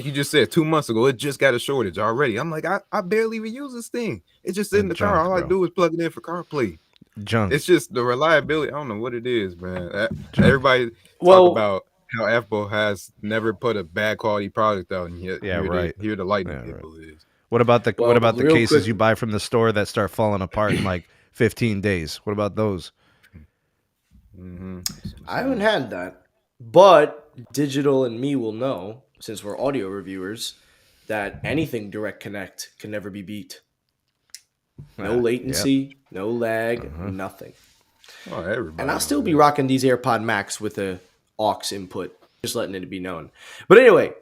you just said 2 months ago. It just got a shortage already. I'm like, I barely even use this thing. It's just in And the car. junk, All I bro. do is plug it in for CarPlay. Junk. It's just the reliability. I don't know what it is, man. Junk. Everybody talk Well, about how Apple has never put a bad quality product out, and yet Yeah, right. here the lightning Yeah, right. cable is. What about the well, real cases quick, you buy from the store that start falling apart in like 15 days? What about those? Mm-hmm. I haven't had that, but Digital and me will know, since we're audio reviewers, that anything direct connect can never be beat. No Yeah. latency, no lag, nothing. Oh, everybody. And I'll knows still be that. rocking these AirPod Max with a aux input, just letting it be known. But anyway,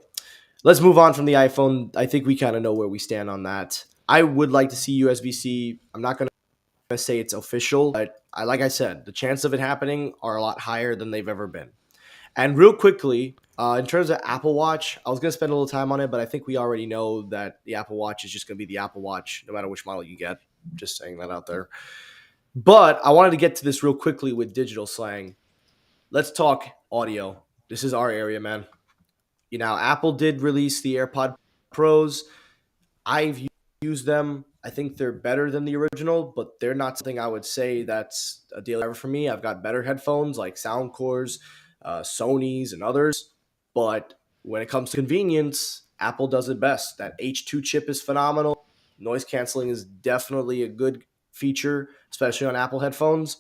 let's move on from the iPhone. I think we kind of know where we stand on that. I would like to see USB-C. I'm not going to say it's official, but like I said, the chance of it happening are a lot higher than they've ever been. And real quickly, in terms of Apple Watch, I was going to spend a little time on it, but I think we already know that the Apple Watch is just going to be the Apple Watch, no matter which model you get. Just saying that out there. But I wanted to get to this real quickly with digital slang. Let's talk audio. This is our area, man. Apple did release the AirPod Pros. I've used them. I think they're better than the original, but they're not something I would say that's a deal ever for me. I've got better headphones like Soundcores, Sony's, and others. But when it comes to convenience, Apple does it best. That H2 chip is phenomenal. Noise canceling is definitely a good feature, especially on Apple headphones.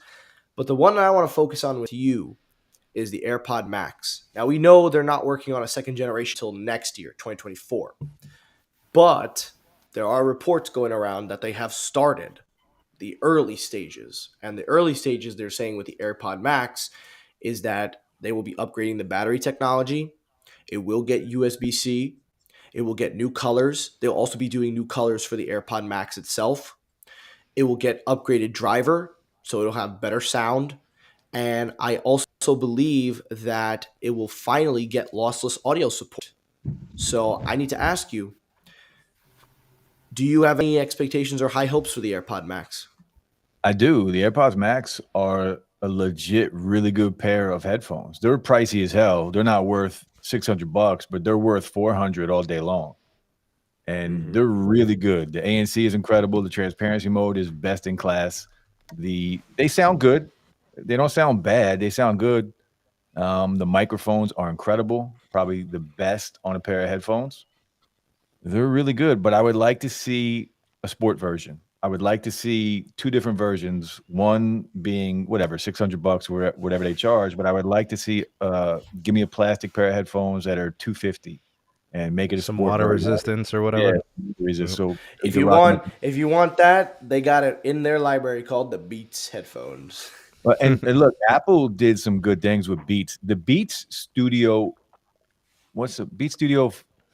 But the one that I want to focus on with you is the AirPod Max. Now, we know they're not working on a second generation until next year, 2024. But there are reports going around that they have started the early stages. And the early stages they're saying with the AirPod Max is that they will be upgrading the battery technology. It will get USB-C. It will get new colors. They'll also be doing new colors for the AirPod Max itself. It will get upgraded driver, so it'll have better sound. And I also believe that it will finally get lossless audio support. So I need to ask you, do you have any expectations or high hopes for the AirPod Max? I do. The AirPods Max are a legit, really good pair of headphones. They're pricey as hell. They're not worth $600, but they're worth 400 all day long. And they're really good. The ANC is incredible. The transparency mode is best in class. They sound good. They don't sound bad. They sound good. The microphones are incredible. Probably the best on a pair of headphones. They're really good, but I would like to see a sport version. I would like to see two different versions. One being whatever, $600, whatever they charge. But I would like to see, give me a plastic pair of headphones that are $250, and make it a Some sport water version. resistance or whatever. Yeah, resist. So If can you rock them. want that, they got it in their library called the Beats headphones. And look, Apple did some good things with Beats. The Beats Studio, what's the Beats Studio?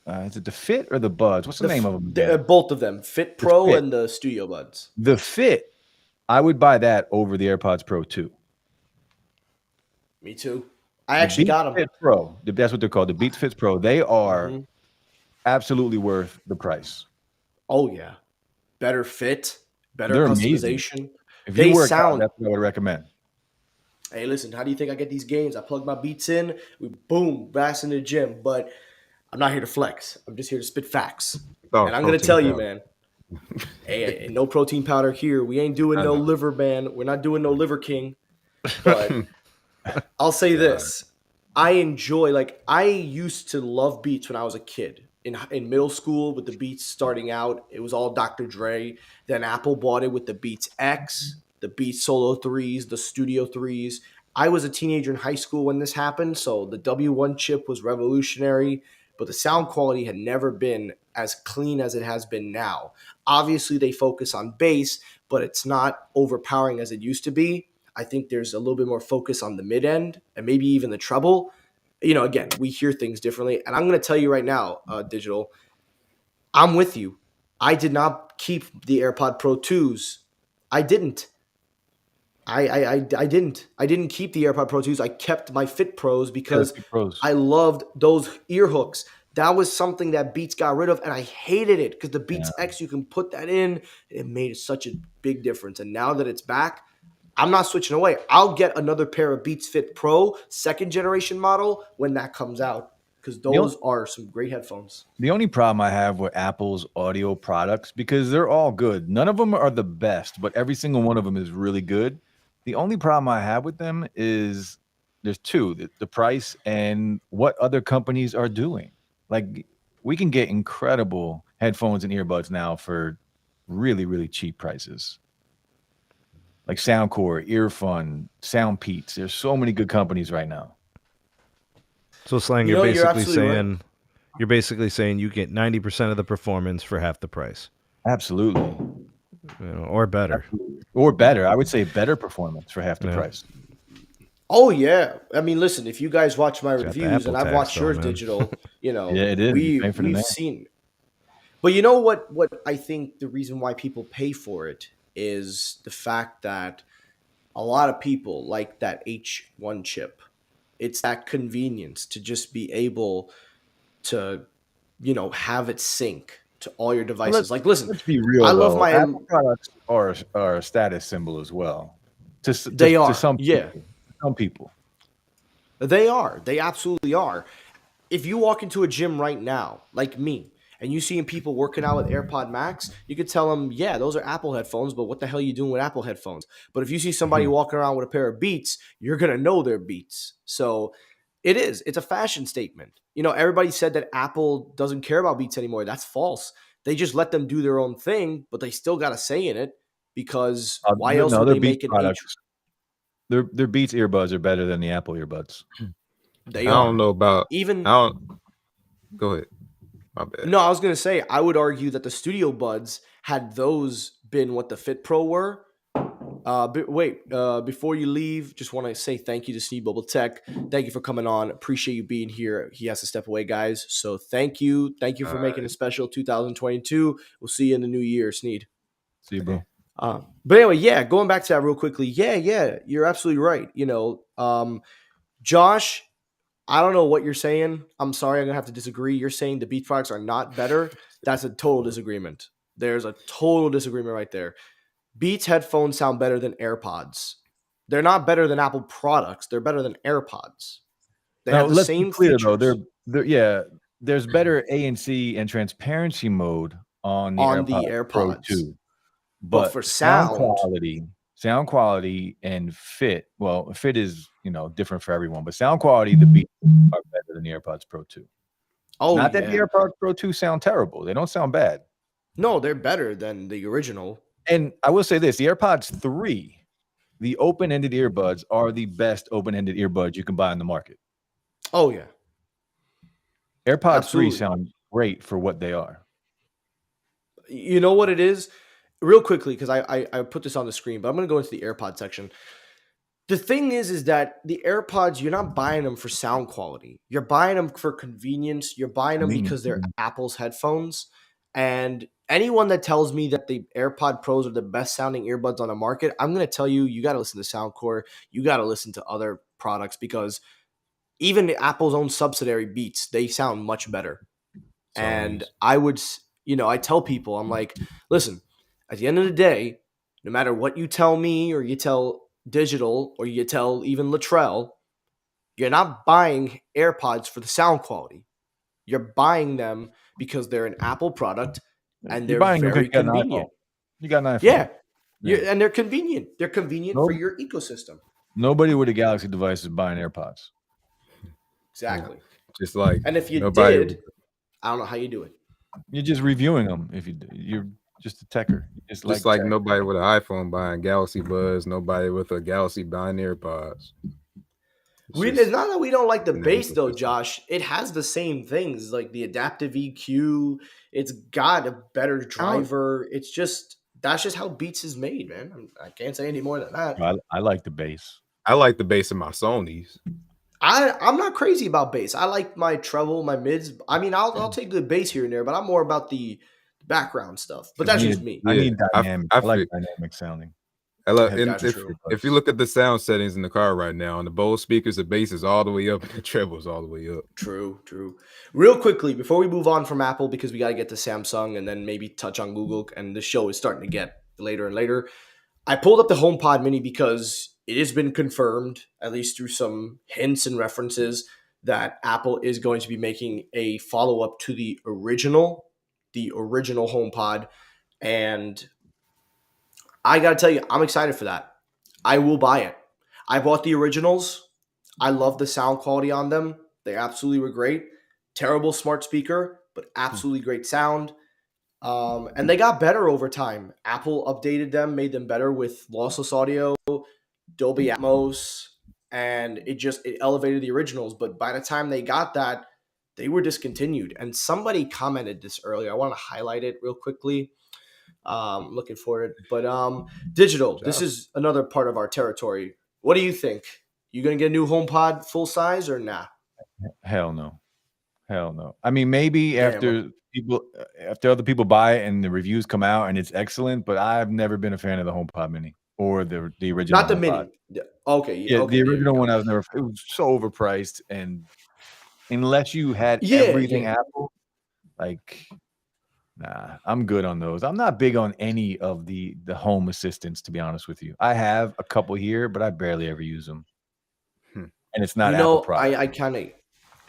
Is it the Fit or the Buds? What's the name of them? Both of them, Fit Pro Fit. and the Studio Buds. The Fit, I would buy that over the AirPods Pro 2. Me too. I actually got them. Fit Pro, that's what they're called. The Beats Fit Pro. They are Mhm. absolutely worth the price. Oh yeah, better fit, better They're amazing. customization. If They you work out, sound. that's what I would recommend. Hey, listen, how do you think I get these gains? I plug my Beats in, we boom, blast in the gym. But I'm not here to flex. I'm just here to spit facts. Oh, And I'm gonna protein tell you, powder. man. Hey, no protein powder here. We ain't doing I no know. liver ban. We're not doing no liver king. But I'll say this. I used to love Beats when I was a kid. In middle school with the Beats starting out, it was all Dr. Dre. Then Apple bought it with the Beats X, the Beats Solo 3s, the Studio 3s. I was a teenager in high school when this happened, so the W1 chip was revolutionary, but the sound quality had never been as clean as it has been now. Obviously, they focus on bass, but it's not overpowering as it used to be. I think there's a little bit more focus on the mid end and maybe even the treble. Again, we hear things differently. And I'm going to tell you right now, Digital, I'm with you. I did not keep the AirPod Pro 2s. I didn't. I didn't keep the AirPod Pro 2s. I kept my Fit Pros Yeah, because the pros. I loved those ear hooks. That was something that Beats got rid of, and I hated it because the Beats Yeah. X, you can put that in. It made such a big difference. And now that it's back, I'm not switching away. I'll get another pair of Beats Fit Pro second generation model when that comes out because The, those o- are some great headphones. the only problem I have with Apple's audio products, because they're all good, none of them are the best, but every single one of them is really good. The only problem I have with them is there's two: the price and what other companies are doing. Like, we can get incredible headphones and earbuds now for really, really cheap prices. Like Soundcore, Earfun, Soundpeats. There's so many good companies right now. So Slang, You know, you're absolutely right. you're basically saying you get 90% of the performance for half the price, Absolutely. or better. Or better. I would say better performance for half the Yeah. price. Oh yeah, I mean, listen, if you guys watch my Got the reviews and Apple I've tax, watched though, yours man. digital, Yeah, it is. You pay for the we've name. seen. But you know what? What I think the reason why people pay for it is the fact that a lot of people like that H1 chip. It's that convenience to just be able to, have it sync to all your Well, let's devices. Like, listen, let's be I real love though. my. Apple products are a status symbol as well. They To are, some yeah, people. Some people. they are. They absolutely are. If you walk into a gym right now, like me, and you see people working out with AirPod Max, you could tell them, yeah, those are Apple headphones, but what the hell are you doing with Apple headphones? But if you see somebody walking around with a pair of Beats, you're going to know they're Beats. So it's a fashion statement. Everybody said that Apple doesn't care about Beats anymore. That's false. They just let them do their own thing, but they still got a say in it because why else would Their they Beats make an H? products. Their Beats earbuds are better than the Apple earbuds. They I don't are. know about. Even I don't. Go ahead. My bad. No, I was gonna say I would argue that the Studio Buds had those been what the Fit Pro were. Before you leave, just want to say thank you to Sneed Bubble Tech. Thank you for coming on. Appreciate you being here. He has to step away, guys. So thank you for All making right. a special 2022. We'll see you in the new year, Sneed. See you, bro. But anyway, yeah, going back to that real quickly. Yeah, you're absolutely right. Josh, I don't know what you're saying. I'm sorry, I'm gonna have to disagree. You're saying the Beats products are not better. That's a total disagreement. There's a total disagreement right there. Beats headphones sound better than AirPods. They're not better than Apple products. They're better than AirPods. They Now have the let's be same clear though. features There's better ANC and transparency mode on the on the AirPods Pro AirPods, 2. but But for sound, sound quality and fit, well, fit is, different for everyone, but sound quality, the Beats are better than the AirPods Pro 2. oh Not that the yeah, AirPods Pro 2 sound terrible. They don't sound bad. no, they're better than the original. And I will say this, the AirPods 3, the open-ended earbuds are the best open-ended earbuds you can buy on the market. Oh yeah, AirPods 3 absolutely. sound great for what they are. You know what it is? Real quickly, because I put this on the screen, but I'm gonna go into the AirPod section. The thing is that the AirPods, you're not buying them for sound quality. You're buying them for convenience. You're buying them because they're Apple's headphones. And anyone that tells me that the AirPod Pros are the best sounding earbuds on the market, I'm going to tell you, you got to listen to Soundcore. You got to listen to other products because even Apple's own subsidiary Beats, they sound much better. And Sony's. I tell people, I'm like, listen, at the end of the day, no matter what you tell me or you tell Digital or you tell even Latrell, you're not buying AirPods for the sound quality. You're buying them because they're an Apple product and You're they're buying them because very you got an iPhone. convenient. You got an iPhone. Yeah. Yeah. And they're convenient. They're convenient for Nope. your ecosystem. Nobody with a Galaxy device is buying AirPods. Exactly. Just like And if you nobody. did, I don't know how you do it. You're just reviewing them. You're just a techer. You Just like tech. nobody with an iPhone buying Galaxy Buds, nobody with a Galaxy buying AirPods. It's not that we don't like the in the bass though, ecosystem. Josh. It has the same things like the adaptive EQ. It's got a better driver. It's just that's just how Beats is made, man. I can't say any more than that. I like the bass. I like the bass in my Sony's. I'm not crazy about bass. I like my treble, my mids. I mean, I'll take good bass here and there, but I'm more about the background stuff. But that's just me. I Yeah, need dynamic. I I like fig- dynamic sounding. And That's true. if you look at the sound settings in the car right now, on the Bose speakers, the bass is all the way up and the treble is all the way up. True, true. Real quickly, before we move on from Apple, because we got to get to Samsung and then maybe touch on Google, and the show is starting to get later and later. I pulled up the HomePod Mini because it has been confirmed, at least through some hints and references, that Apple is going to be making a follow up to the original HomePod. And I got to tell you, I'm excited for that. I will buy it. I bought the originals. I love the sound quality on them. They absolutely were great. Terrible smart speaker, but absolutely great sound. And they got better over time. Apple updated them, made them better with lossless audio, Dolby Atmos, and it elevated the originals. But by the time they got that, they were discontinued. And somebody commented this earlier. I want to highlight it real quickly. Looking for it. But digital, this is another part of our territory. What do you think? You gonna get a new HomePod full size or nah? Hell no. Hell no. I mean, maybe Damn. after other people buy it and the reviews come out and it's excellent, but I've never been a fan of the HomePod Mini or the original. Not the HomePod. Mini. Yeah. Okay. Yeah, okay, the original one I was never. It was so overpriced, and unless you had everything Apple, like, nah, I'm good on those. I'm not big on any of the home assistants, to be honest with you. I have a couple here, but I barely ever use them, and it's not Apple product.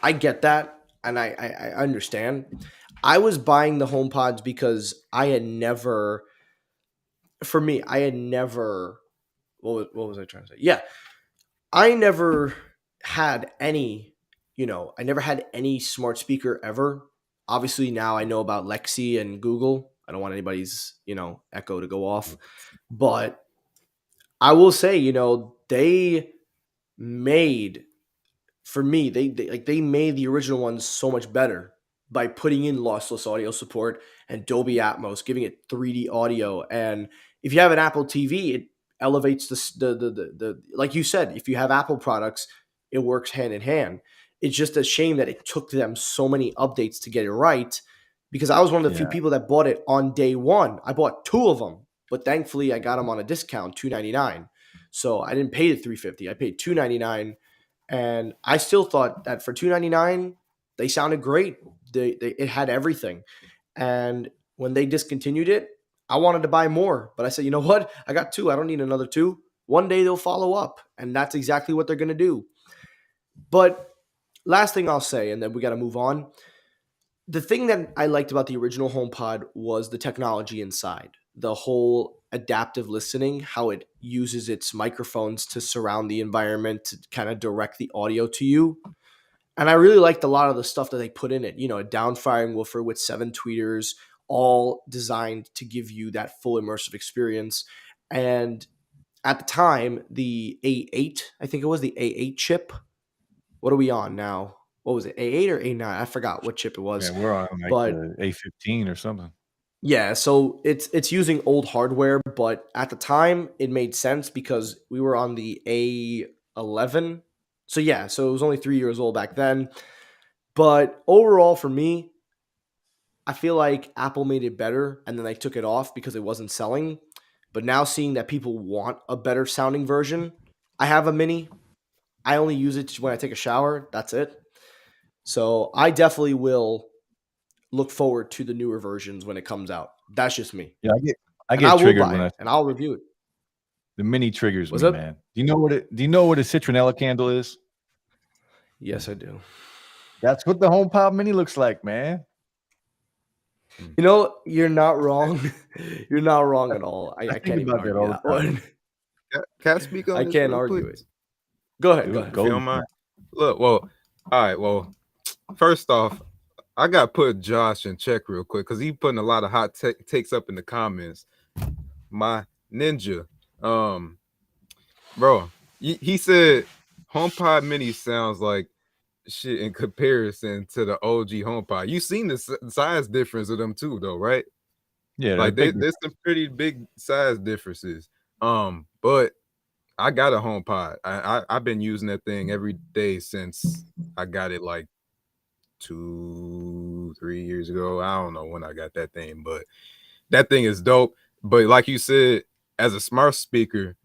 I get that, and I understand. I was buying the HomePods because I had never. What was I trying to say? Yeah, I never had any. I never had any smart speaker ever. Obviously, now I know about Lexi and Google. I don't want anybody's echo to go off, but I will say, they made for me they made the original ones so much better by putting in lossless audio support and Dolby Atmos, giving it 3D audio. And if you have an Apple TV, it elevates the like you said, if you have Apple products, it works hand in hand. It's just a shame that it took them so many updates to get it right, because I was one of the few people that bought it on day one. I bought two of them, but thankfully I got them on a discount, $299. So I didn't pay the $350. I paid $299, and I still thought that for $299 they sounded great. It had everything. And when they discontinued it, I wanted to buy more, but I said, you know what? I got two. I don't need another two. One day they'll follow up, and that's exactly what they're going to do. But last thing I'll say, and then we got to move on. The thing that I liked about the original HomePod was the technology inside. The whole adaptive listening, how it uses its microphones to surround the environment to kind of direct the audio to you. And I really liked a lot of the stuff that they put in it. A downfiring woofer with 7 tweeters, all designed to give you that full immersive experience. And at the time, the A8, I think it was the A8 chip. What are we on now? What was it, A8 or A9? I forgot what chip it was. Yeah, we're on the A15 or something. Yeah, so it's using old hardware, but at the time it made sense because we were on the A11. So yeah, so it was only 3 years old back then. But overall for me, I feel like Apple made it better and then they took it off because it wasn't selling. But now seeing that people want a better sounding version, I have a Mini. I only use it when I take a shower. That's it. So I definitely will look forward to the newer versions when it comes out. That's just me. Yeah, I get triggered when and I'll review it. The Mini triggers me, man. Do you know what a citronella candle is? Yes, I do. That's what the HomePod Mini looks like, man. You're not wrong. You're not wrong at all. I can't even argue that one. Can I speak on I this can't real argue quick? it. Go ahead. Go ahead. If you don't mind. Look, well, all right. Well, first off, I got to put Josh in check real quick because he's putting a lot of hot takes up in the comments. My ninja, bro, he said HomePod Mini sounds like shit in comparison to the OG HomePod. You seen the size difference of them too, though, right? Yeah, like there's some pretty big size differences. But I got a HomePod. I've been using that thing every day since I got it like 2-3 years ago. I don't know when I got that thing, but that thing is dope. But like you said, as a smart speaker,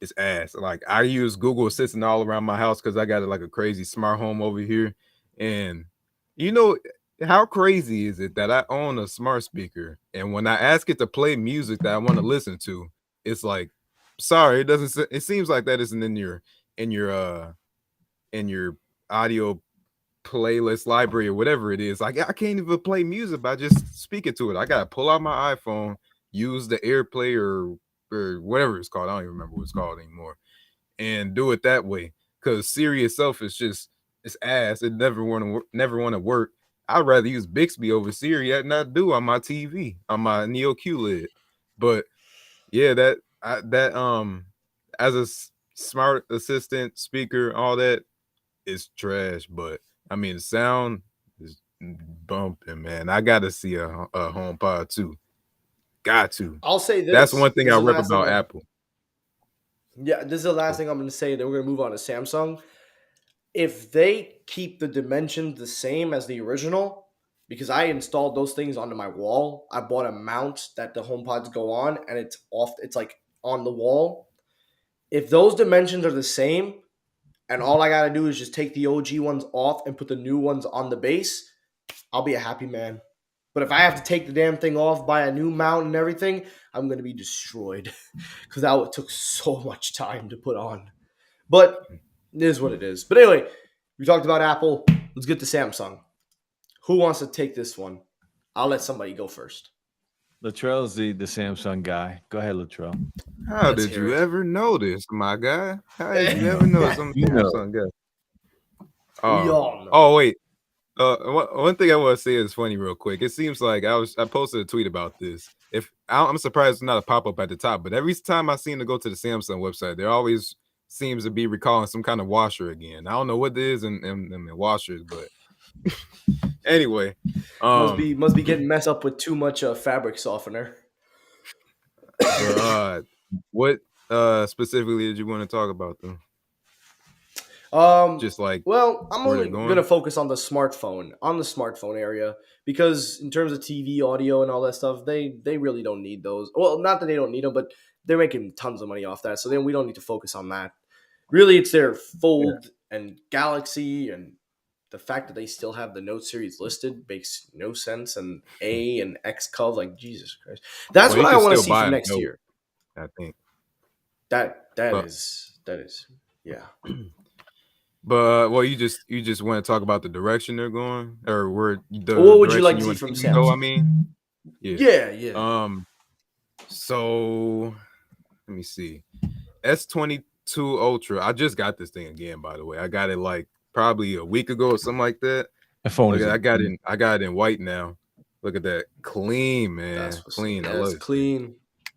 it's ass. Like I use Google Assistant all around my house because I got like a crazy smart home over here. And you know how crazy is it that I own a smart speaker, and when I ask it to play music that I want to listen to, it's like, sorry, it doesn't. It seems like that isn't in your in your audio playlist library or whatever it is. Like I can't even play music by just speaking to it. I gotta pull out my iPhone, use the AirPlay or whatever it's called. I don't even remember what it's called anymore, and do it that way. Because Siri itself is just it's ass. It never want to work. I'd rather use Bixby over Siri than I do on my TV on my Neo QLED. But yeah, that as a smart assistant speaker, all that is trash. But I mean, the sound is bumping, man. I got to see a HomePod too. Got to. I'll say That's this. one thing This I is the rep last thing about Apple. Yeah, this is the last thing I'm going to say. Then we're going to move on to Samsung. If they keep the dimensions the same as the original, because I installed those things onto my wall, I bought a mount that the HomePods go on, and it's off. It's like on the wall. If those dimensions are the same, and all I got to do is just take the OG ones off and put the new ones on the base, I'll be a happy man. But if I have to take the damn thing off, buy a new mount and everything, I'm going to be destroyed because that took so much time to put on. But it is what it is. But anyway, we talked about Apple. Let's get to Samsung. Who wants to take this one? I'll let somebody go first. Latrell's the Samsung guy. Go ahead, Latrell. How Let's did hear you it. ever notice, my guy? How did you You ever know. notice I'm a You know. Samsung guy? We all know. Oh wait. One thing I want to say is funny, real quick. It seems like I posted a tweet about this. I'm surprised it's not a pop up at the top, but every time I seem to go to the Samsung website, there always seems to be recalling some kind of washer again. I don't know what it is in the washers, but anyway, Must be getting messed up with too much fabric softener. but what specifically did you want to talk about though? Just like Well, I'm where they're only going. gonna focus on the smartphone area, because in terms of TV, audio, and all that stuff, they really don't need those. Well, not that they don't need them, but they're making tons of money off that, so then we don't need to focus on that. Really, it's their Fold and Galaxy, and the fact that they still have the Note series listed makes no sense. And A and X Cov, like Jesus Christ, that's Well, what you I can want to still see buy for a next Note, year. I think. That But is yeah. But well, you just want to talk about the direction they're going, or where the What would you direction like to you see want from to see them go. I Samsung? mean, yeah. Yeah. So let me see. S22 Ultra. I just got this thing again, by the way. I got it like probably a week ago or something like that. The phone Look is at I got it in white now. Look at that. Clean, man. Clean. I That's love it. clean.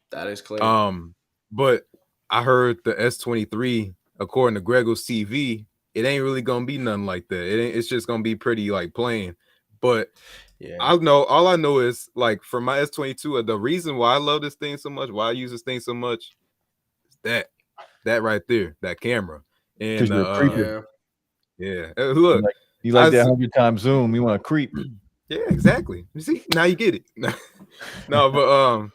That is clean. But I heard the S23, according to Grego's TV, it ain't really gonna be nothing like that. It's just gonna be pretty like plain. But Yeah. all I know is like for my S22, the reason why I love this thing so much, why I use this thing so much, is that right there, that camera. And because you're a creeper. Yeah. Look, You like that I- 100 times zoom. You want to creep. yeah, exactly. You see, now you get it. No, but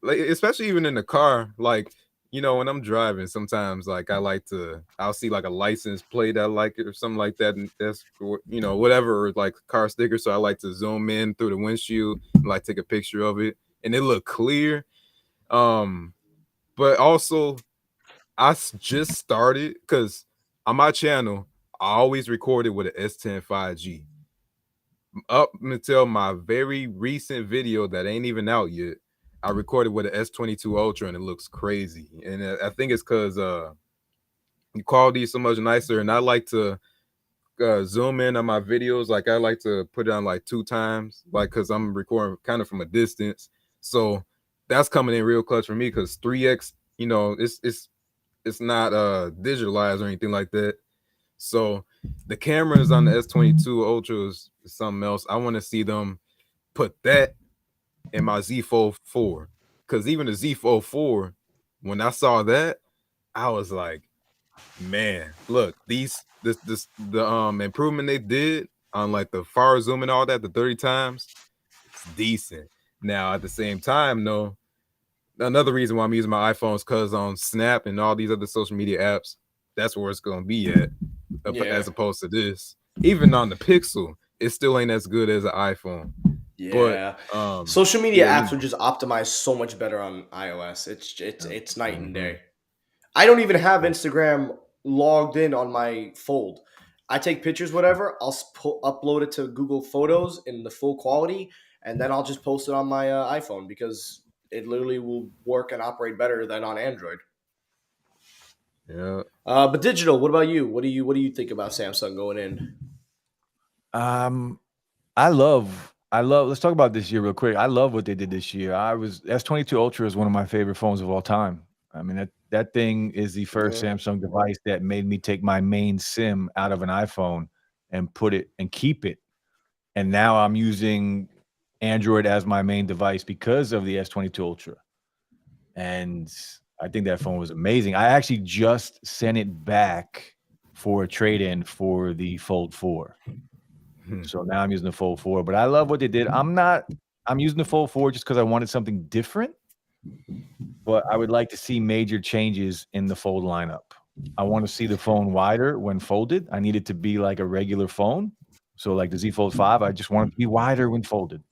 like especially even in the car, like when I'm driving, sometimes like I'll see like a license plate I like it or something like that, and that's whatever, or like car sticker. So I like to zoom in through the windshield and like take a picture of it, and it look clear. But also just started because on my channel I always recorded with an S10 5G. Up until my very recent video that ain't even out yet, I recorded with an S22 Ultra and it looks crazy. And I think it's because the quality is so much nicer. And I like to zoom in on my videos. Like I like to put it on like 2 times, like because I'm recording kind of from a distance. So that's coming in real clutch for me because 3x, it's not digitalized or anything like that. So the cameras on the S22 Ultra is something else. I want to see them put that in my Z Fold 4. Because even the Z Fold 4, when I saw that, I was like, man, look, the improvement they did on like the far zoom and all that, the 30 times, it's decent. Now at the same time, though, another reason why I'm using my iPhone is because on Snap and all these other social media apps, that's where it's gonna be at, as opposed to this. Even on the Pixel, it still ain't as good as an iPhone. But Yeah. Social media yeah, apps are just optimized so much better on iOS. It's night and Mhm. day. I don't even have Instagram logged in on my Fold. I take pictures, whatever. I'll upload it to Google Photos in the full quality, and then I'll just post it on my iPhone because it literally will work and operate better than on Android. Yeah. But digital, what about you? What do you think about Samsung going in? I love. Let's talk about this year real quick. I love what they did this year. S22 Ultra is one of my favorite phones of all time. I mean that thing is the first Yeah. Samsung device that made me take my main SIM out of an iPhone and put it and keep it. And now I'm using Android as my main device because of the S22 Ultra. And I think that phone was amazing. I actually just sent it back for a trade-in for the Fold 4. So now I'm using the Fold 4, but I love what they did. I'm using the Fold 4 just because I wanted something different, but I would like to see major changes in the Fold lineup. I want to see the phone wider when folded. I need it to be like a regular phone. So like the Z Fold 5, I just want it to be wider when folded.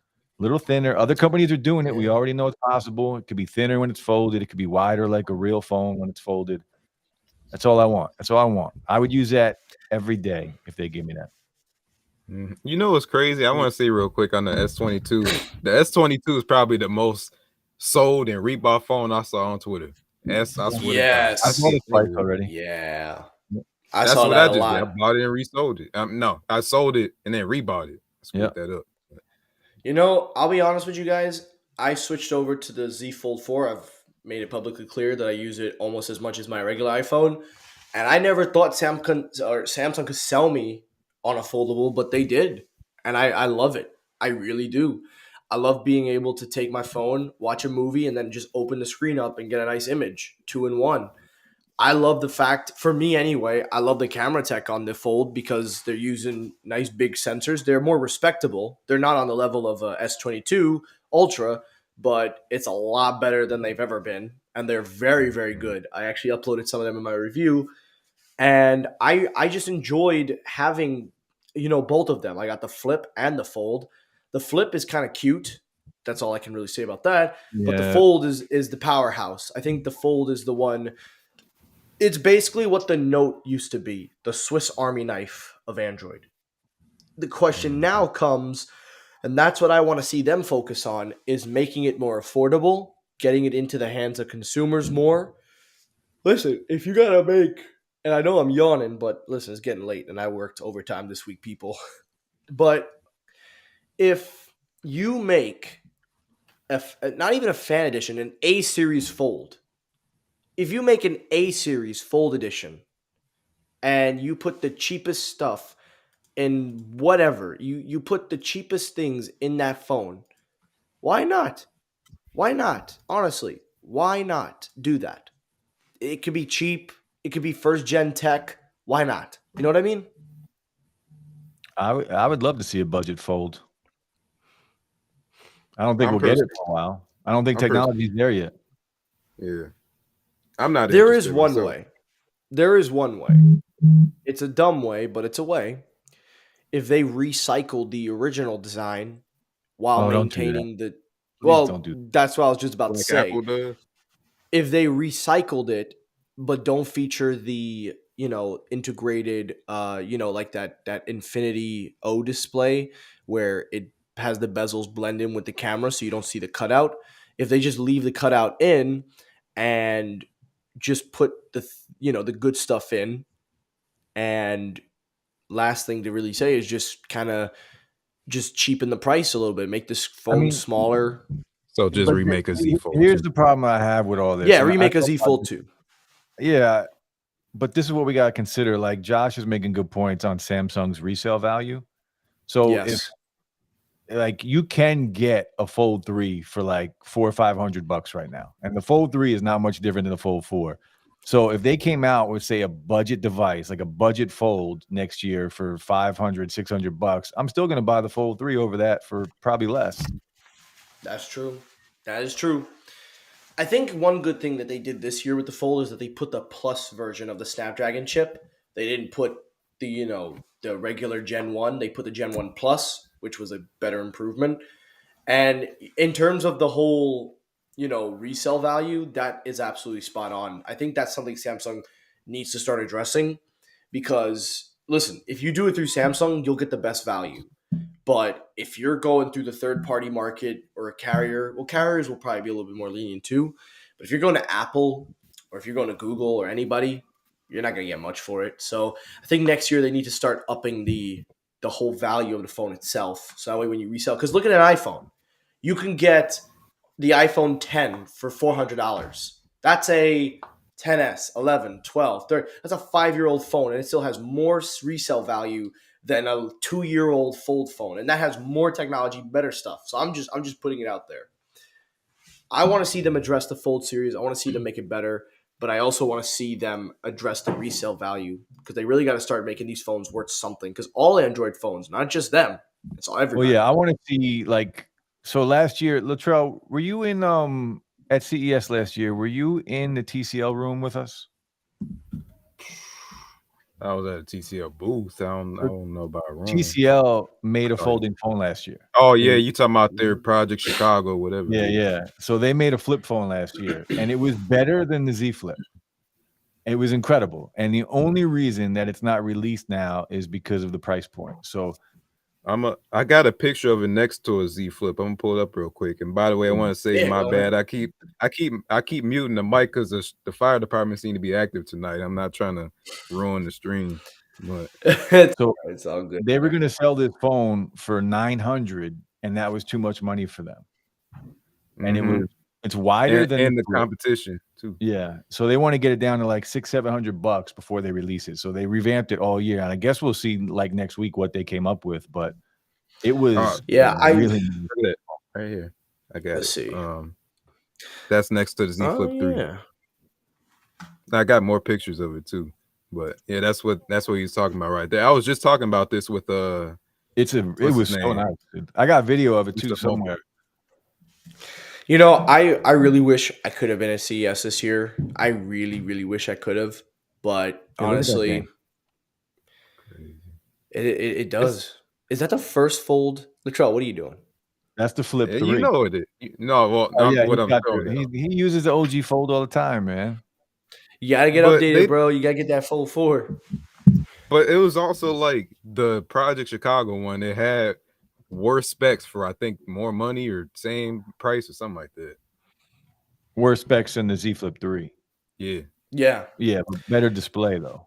A little thinner. Other companies are doing it. We Yeah. already know it's possible. It could be thinner when it's folded. It could be wider like a real phone when it's folded. That's all I want. That's all I want. I would use that every day if they give me that. You know what's crazy? I want to say real quick on the S22. The S22 is probably the most sold and rebought phone I saw on Twitter. I swear to God. I Yes. saw the price already. Yeah. I That's saw what that I a just did. I lot. bought it and resold it. No, I sold it and then rebought it. I split that up. You know, I'll be honest with you guys. I switched over to the Z Fold 4. I've made it publicly clear that I use it almost as much as my regular iPhone. And I never thought Samsung could sell me on a foldable, but they did. And I love it. I really do. I love being able to take my phone, watch a movie, and then just open the screen up and get a nice image, 2-in-1. I love the fact, for me anyway, I love the camera tech on the Fold because they're using nice big sensors. They're more respectable. They're not on the level of a S22 Ultra, but it's a lot better than they've ever been. And they're very, very good. I actually uploaded some of them in my review. And I just enjoyed having, both of them. I got the Flip and the Fold. The Flip is kind of cute. That's all I can really say about that. But the Yeah. Fold is the powerhouse. I think the Fold is the one. It's basically what the Note used to be, the Swiss Army knife of Android. The question now comes, and that's what I want to see them focus on, is making it more affordable, getting it into the hands of consumers more. Listen, if you gotta make, and I know I'm yawning, but listen, it's getting late, and I worked overtime this week, people. But if you make not even a fan edition, an A series fold, if you make an A series fold edition and you put the cheapest stuff in whatever, you put the cheapest things in that phone, why not? Why not? Honestly, why not do that? It could be cheap, it could be first gen tech. Why not? You know what I mean? I would love to see a budget fold. I don't think I'm we'll get it personally, for a while. I don't think I'm personally, technology's there yet. yeah. I'm not There is interested one myself. way. There is one way. It's a dumb way, but it's a way. If they recycled the original design while Oh, don't do that. maintaining the, Please don't well, do that's what I was just about to Like say. Apple does. If they recycled it but don't feature the integrated like that infinity O display where it has the bezels blend in with the camera so you don't see the cutout. If they just leave the cutout in and just put the good stuff in, and last thing to really say is just kind of just cheapen the price a little bit, make this I phone mean, smaller. So just but remake a Z Fold here's 2. the problem I have with all this. Yeah, And I remake a thought Z about Fold this, 2. yeah, but this is what we got to consider. Like Josh is making good points on Samsung's resale value. So if Yes. like you can get a Fold 3 for like $400 or $500 right now, and the Fold 3 is not much different than the Fold 4. So if they came out with say a budget device, like a budget fold next year for $500, $600, I'm still going to buy the Fold 3 over that for probably less. That's true. That is true. I think one good thing that they did this year with the Fold is that they put the plus version of the Snapdragon chip. They didn't put the regular Gen 1. They put the Gen 1 Plus, which was a better improvement. And in terms of the whole, resale value, that is absolutely spot on. I think that's something Samsung needs to start addressing because listen, if you do it through Samsung, you'll get the best value. But if you're going through the third party market or a carrier, well, carriers will probably be a little bit more lenient too. But if you're going to Apple or if you're going to Google or anybody, you're not going to get much for it. So I think next year they need to start upping the whole value of the phone itself. So that way when you resell, because look at an iPhone, you can get the iPhone 10 for $400. That's a 10s, 11, 12, 30. That's a 5-year-old phone, and it still has more resale value than a 2-year-old fold phone, and that has more technology, better stuff. So I'm just putting it out there. I want to see them address the Fold series. I want to see them make it better, but I also want to see them address the resale value because they really got to start making these phones worth something. Because all Android phones, not just them, it's all everybody. Well, yeah, I want to see so last year, Latrell, were you in at CES last year? Were you in the TCL room with us? I was at a TCL booth. I don't know about a room. TCL made a folding phone last year. Oh yeah, you talking about their Project Chicago, whatever. Yeah. So they made a flip phone last year, and it was better than the Z Flip. It was incredible, and the only reason that it's not released now is because of the price point. So I got a picture of it next to a Z Flip. I'm gonna pull it up real quick. And by the way, I want to say my bad. I keep muting the mic because the fire department seem to be active tonight. I'm not trying to ruin the stream, but so it's all good. They were gonna sell this phone for $900, and that was too much money for them. And it's wider than the competition too. Yeah, so they want to get it down to like $600-700 before they release it. So they revamped it all year, and I guess we'll see like next week what they came up with. But it was really right here. I got Let's it. See. That's next to the Z Flip 3. Yeah. Oh, I got more pictures of it too. But yeah, that's what he's talking about right there. I was just talking about this with it was so nice. I got video of it too somewhere. I really wish I could have been at CES this year. I really, really wish I could have. But honestly, it does. Is that the first fold? Latrell, what are you doing? That's the Flip 3. You know it. No, well, what I'm showing he uses the OG Fold all the time, man. You gotta get updated, bro. You gotta get that Fold 4. But it was also like the Project Chicago one. It had worse specs for I think more money or same price or something like that. Worse specs than the Z Flip 3. Yeah. But better display though.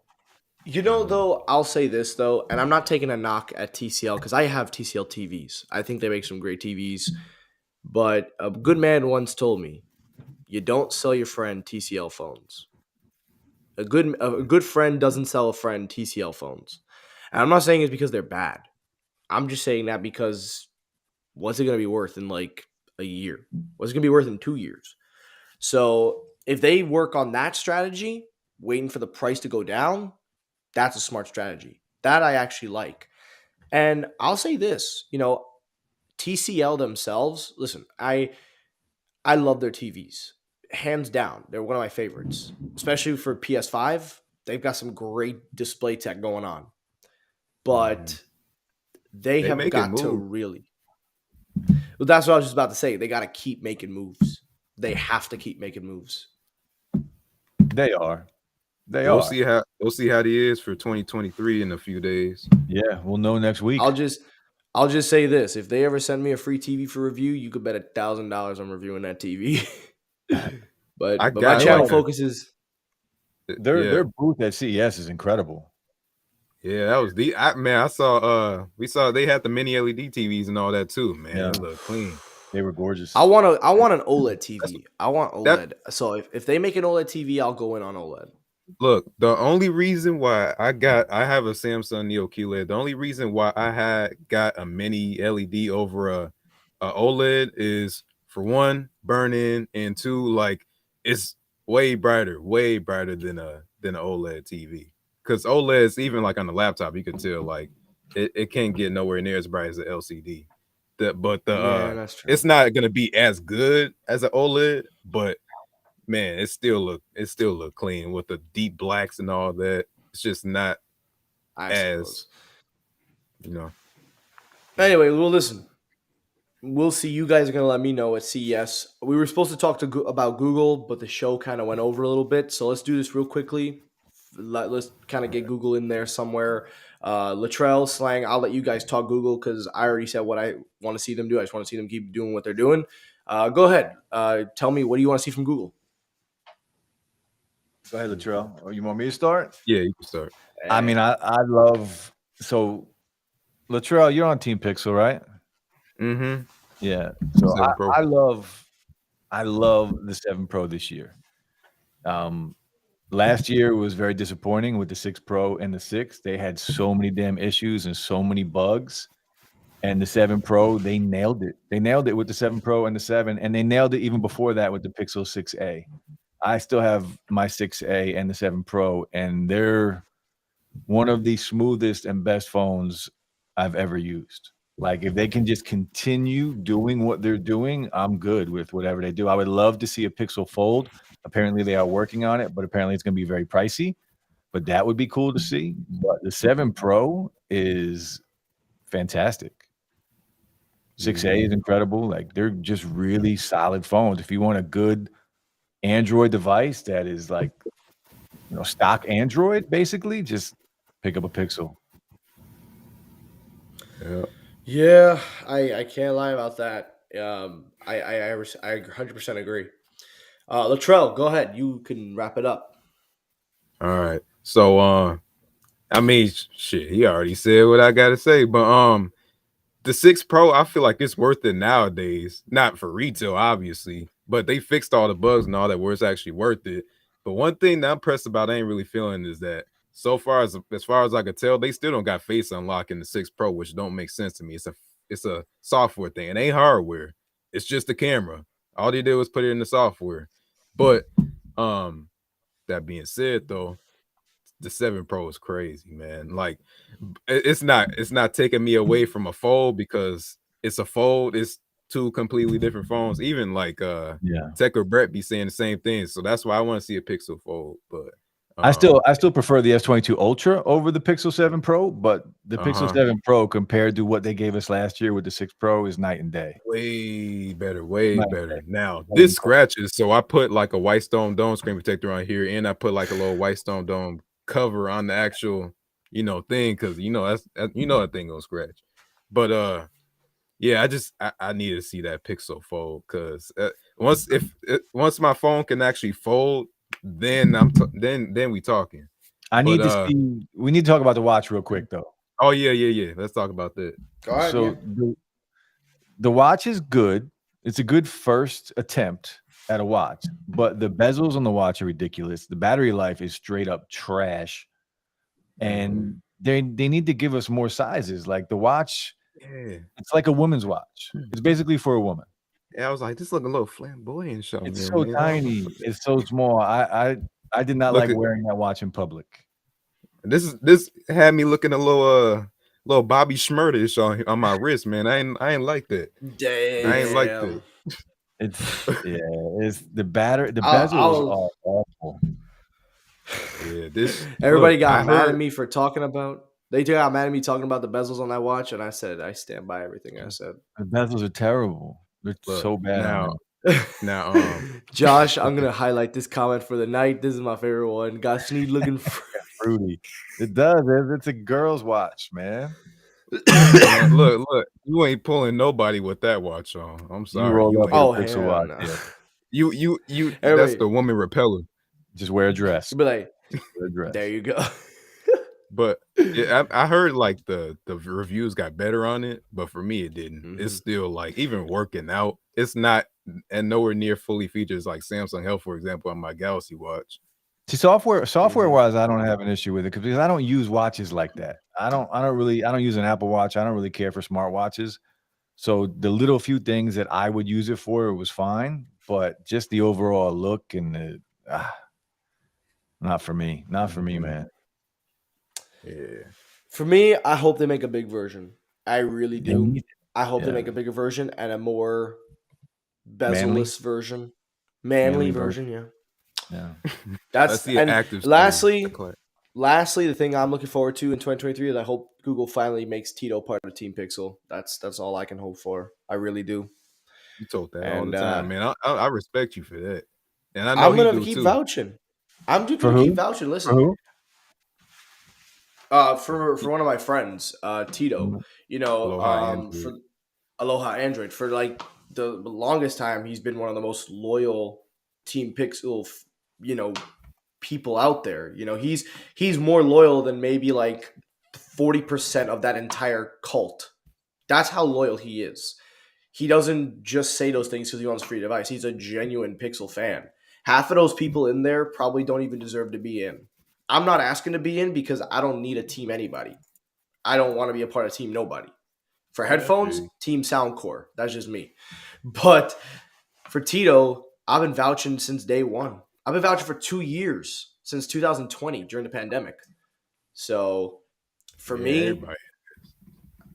Though, I'll say this though, and I'm not taking a knock at TCL because I have TCL TVs. I think they make some great TVs. But a good man once told me, you don't sell your friend TCL phones. A good friend doesn't sell a friend TCL phones. And I'm not saying it's because they're bad. I'm just saying that because what's it going to be worth in like a year? What's it going to be worth in 2 years? So if they work on that strategy, waiting for the price to go down, that's a smart strategy. That I actually like. And I'll say this, TCL themselves, listen, I love their TVs. Hands down, they're one of my favorites, especially for PS5. They've got some great display tech going on. But they have got to really. Well, that's what I was just about to say. They got to keep making moves. They have to keep making moves. They are. We'll see how he is for 2023 in a few days. Yeah, we'll know next week. I'll just say this: if they ever send me a free TV for review, you could bet $1,000 I'm reviewing that TV. but my channel focuses. Their booth at CES is incredible. Yeah, that was I saw we saw they had the mini LED TVs and all that too, man. They look clean. They were gorgeous. I want an OLED TV. I want OLED. So if they make an OLED TV, I'll go in on OLED. Look, the only reason why I have a Samsung Neo QLED, the only reason why I got a mini LED over a OLED is for one, burn in, and two, like it's way brighter than a OLED TV. Because OLEDs, even like on the laptop, you can tell like it can't get nowhere near as bright as an LCD. But it's not gonna be as good as an OLED, but man, it still look clean with the deep blacks and all that. It's just not I as suppose. you know. Anyway, well, listen. We'll see. You guys are gonna let me know at CES. We were supposed to talk about Google, but the show kind of went over a little bit. So let's do this real quickly. Let's kind of get Google in there somewhere. Latrell, Slang. I'll let you guys talk Google because I already said what I want to see them do. I just want to see them keep doing what they're doing. Go ahead. Tell me, what do you want to see from Google? Go ahead, Latrell. Or you want me to start? Yeah, you can start. I mean, I love so Latrell, you're on Team Pixel, right? Mm-hmm. Yeah. So 7 Pro. I love the 7 Pro this year. Last year was very disappointing with the 6 Pro and the 6. They had so many damn issues and so many bugs. And the 7 Pro, they nailed it. They nailed it with the 7 Pro and the 7, and they nailed it even before that with the Pixel 6a. I still have my 6a and the 7 Pro, and they're one of the smoothest and best phones I've ever used. Like, if they can just continue doing what they're doing, I'm good with whatever they do. I would love to see a Pixel Fold. Apparently, they are working on it, but apparently it's going to be very pricey. But that would be cool to see. But the 7 Pro is fantastic. 6A is incredible. Like, they're just really solid phones. If you want a good Android device that is like, stock Android, basically, just pick up a Pixel. Yeah. Yeah, I can't lie about that. I 100% agree. Latrell, go ahead. You can wrap it up. All right. So I mean shit, he already said what I gotta say, but the 6 Pro, I feel like it's worth it nowadays. Not for retail, obviously, but they fixed all the bugs and all that where it's actually worth it. But one thing that I'm pressed about, I ain't really feeling is that so far as I could tell, they still don't got face unlock in the 6 Pro, which don't make sense to me. It's a software thing. It ain't hardware. It's just the camera. All they did was put it in the software. But that being said, though, the 7 Pro is crazy, man. Like it's not taking me away from a fold because it's a fold. It's two completely different phones. Even like Yeah. Tech or Brett be saying the same thing. So that's why I want to see a Pixel Fold. But I still prefer the S22 Ultra over the Pixel 7 Pro, but the Pixel 7 Pro compared to what they gave us last year with the 6 Pro is night and day. way better, way Night and better. day. Now this scratches, so I put like a white stone dome screen protector on here, and I put like a little white stone dome cover on the actual, thing because that thing gonna scratch. But yeah, I need to see that Pixel Fold because once my phone can actually fold, then then we talking. I need But to see. We need to talk about the watch real quick, though. oh yeah. Let's talk about that. Go ahead. So the watch is good. It's a good first attempt at a watch, but the bezels on the watch are ridiculous. The battery life is straight up trash, and they need to give us more sizes. Like the watch, Yeah. it's like a woman's watch. It's basically for a woman. Yeah, I was like, this looking a little flamboyant. It's so tiny. It's so small. I did not like wearing that watch in public. This had me looking a little Bobby Schmurdish on my wrist, man. I ain't like that. Damn. I ain't like that. It's the battery. The bezels are awful. Yeah, everybody got mad at me for talking about. They got mad at me talking about the bezels on that watch, and I said I stand by everything I said. The bezels are terrible. They're so bad. Now, Josh, I'm gonna highlight this comment for the night. This is my favorite one. Got Sneed looking fruity. It does. It's a girl's watch, man. Look, you ain't pulling nobody with that watch on. I'm sorry. You roll up a Pixel watch. No. Yeah. You that's the woman repeller. Just wear a dress. Be like, wear a dress. There you go. But yeah, I heard like the reviews got better on it, but for me it didn't. It's still like even working out, it's not and nowhere near fully features like Samsung Health, for example, on my Galaxy Watch. See, software wise, I don't have an issue with it because I don't use watches like that. I don't use an Apple Watch. I don't really care for smartwatches. So the little few things that I would use it for, it was fine. But just the overall look and not for me. Not for me, man. Yeah. For me, I hope they make a big version. I really do. I hope they make a bigger version and a more bezel-less version. Manly version, yeah. Yeah. That's Let's see an and active lastly, stream. lastly, the thing I'm looking forward to in 2023 is I hope Google finally makes Tito part of Team Pixel. That's all I can hope for. I really do. You told that all And the time, man. I respect you for that, and I know I'm he gonna do keep too. vouching. I'm just For gonna keep who? vouching. For Listen, who? for one of my friends, Tito. You know, Aloha for Android. Aloha Android for like the longest time, he's been one of the most loyal Team Pixel, people out there. You know, he's more loyal than maybe like 40% of that entire cult. That's how loyal he is. He doesn't just say those things because he wants free device. He's a genuine Pixel fan. Half of those people in there probably don't even deserve to be in. I'm not asking to be in because I don't need a team anybody. I don't want to be a part of team nobody. For Yeah, I feel headphones, you. team Soundcore. That's just me. But for Tito, I've been vouching since day one. I've been vouching for 2 years since 2020 during the pandemic. So for Yeah, me, everybody.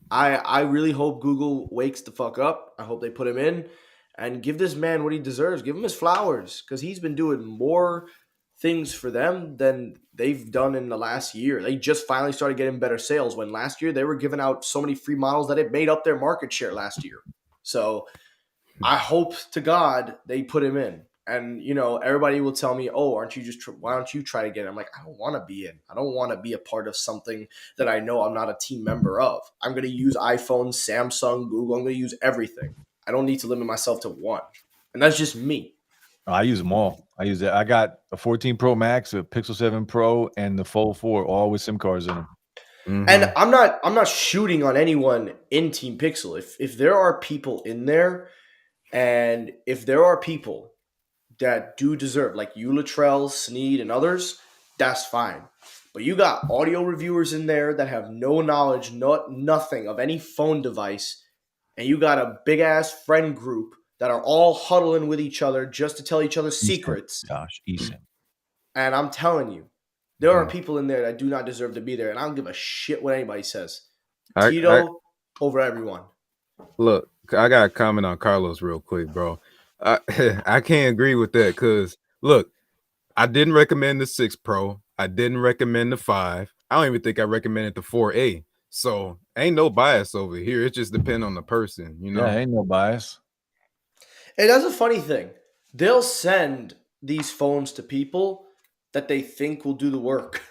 I really hope Google wakes the fuck up. I hope they put him in and give this man what he deserves. Give him his flowers because he's been doing more things for them than they've done in the last year. They just finally started getting better sales when last year they were giving out so many free models that it made up their market share last year. So I hope to God they put him in. And everybody will tell me, "Oh, aren't you why don't you try to get in?" I'm like, I don't want to be in. I don't want to be a part of something that I know I'm not a team member of. I'm going to use iPhone, Samsung, Google. I'm going to use everything. I don't need to limit myself to one. And that's just me. I use them all. I use it. I got a 14 Pro Max, a Pixel 7 Pro, and the Fold 4, all with SIM cards in them. And Mhm. I'm not shooting on anyone in Team Pixel. If there are people in there, and if there are people that do deserve, like you, Latrell, Sneed, and others, that's fine. But you got audio reviewers in there that have no knowledge, nothing of any phone device, and you got a big ass friend group that are all huddling with each other just to tell each other eSIM, secrets. Josh, eSIM. And I'm telling you, there are Mhm. people in there that do not deserve to be there, and I don't give a shit what anybody says. I Tito over everyone. look. I got to comment on Carlos real quick, bro. I I can't agree with that because look, I didn't recommend the 6 Pro. I didn't recommend the 5. I don't even think I recommended the 4A. So ain't no bias over here. It just depends on the person, you Yeah, know. ain't no bias. And that's a funny thing. They'll send these phones to people that they think will do the work.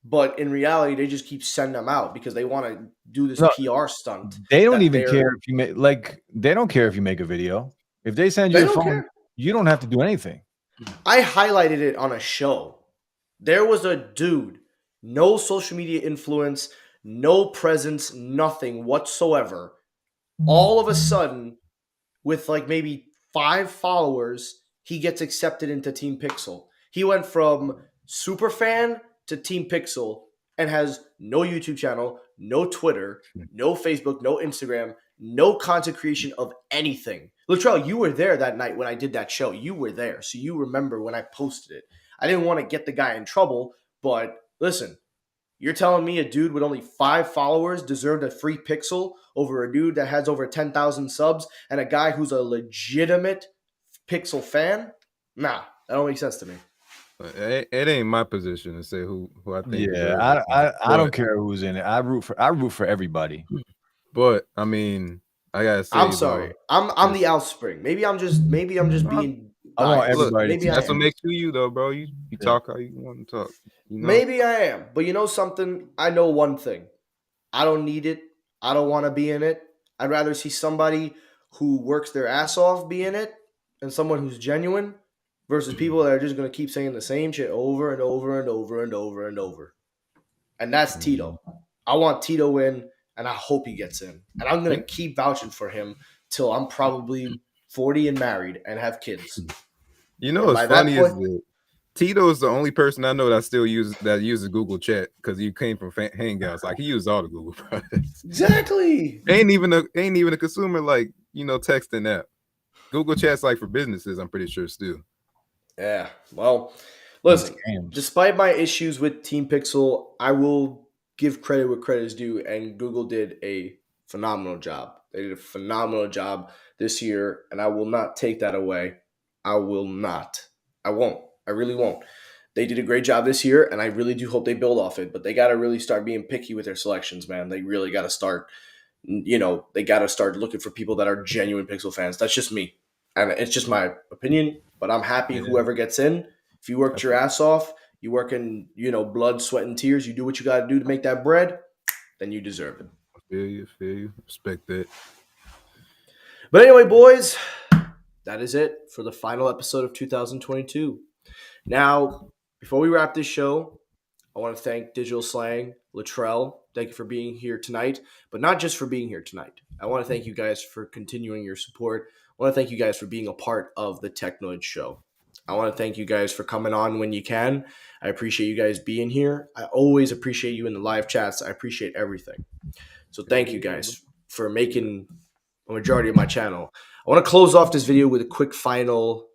But in reality, they just keep sending them out because they want to do this No, PR stunt they don't that even care if you make they don't care if you make a video. If they send they you a don't phone, care. you don't have to do anything. I highlighted it on a show. There was a dude, no social media influence, no presence, nothing whatsoever. All of a sudden, with like maybe 5 followers, he gets accepted into Team Pixel. He went from super fan to Team Pixel and has no YouTube channel, no Twitter, no Facebook, no Instagram, no content creation of anything. Latrell, you were there that night when I did that show. You were there, so you remember when I posted it. I didn't want to get the guy in trouble, but listen, you're telling me a dude with only 5 followers deserved a free pixel over a dude that has over 10,000 subs and a guy who's a legitimate pixel fan? Nah, that don't make sense to me. It ain't my position to say who I think Yeah, deserves it. I don't care who's in it. I root for everybody. But I mean, I gotta I'm say sorry. though, I'm the it's offspring. Maybe I'm just being I want biased. everybody Maybe to I that's what am. succeed. makes you though, bro. You Yeah. talk how you want to talk, you know. Maybe I am. But you know something? I know one thing. I don't need it. I don't want to be in it. I'd rather see somebody who works their ass off be in it and someone who's genuine versus people that are just going to keep saying the same shit over and over and over and over and over. And that's Tito. I want Tito in, and I hope he gets in. And I'm going to keep vouching for him till I'm probably 40 and married and have kids. You know And what's by that funny is point, that Tito is the only person I know that still uses Google Chat because he came from Hangouts. Like he uses all the Google products. exactly. ain't even a consumer like texting app. Google Chat's like for businesses. I'm pretty sure still. Yeah. Well, And listen, scams. despite my issues with Team Pixel, I will give credit where credit is due, and Google did a phenomenal job. They did a phenomenal job this year, and I will not take that away. I will not. I won't. I really won't. They did a great job this year, and I really do hope they build off it. But they got to really start being picky with their selections, man. They really got to start. They got to start looking for people that are genuine Pixel fans. That's just me, and it's just my opinion. But I'm happy Yeah. whoever gets in. If you worked your ass off, you work in blood, sweat, and tears. You do what you got to do to make that bread. Then you deserve it. Feel you. Respect that. But anyway, boys, that is it for the final episode of 2022. Now, before we wrap this show, I want to thank Digital Slang, Latrell. Thank you for being here tonight, but not just for being here tonight. I want to thank you guys for continuing your support. I want to thank you guys for being a part of the Technoid show. I want to thank you guys for coming on when you can. I appreciate you guys being here. I always appreciate you in the live chats. I appreciate everything. So thank you guys for making a majority of my channel. I want to close off this video with a quick final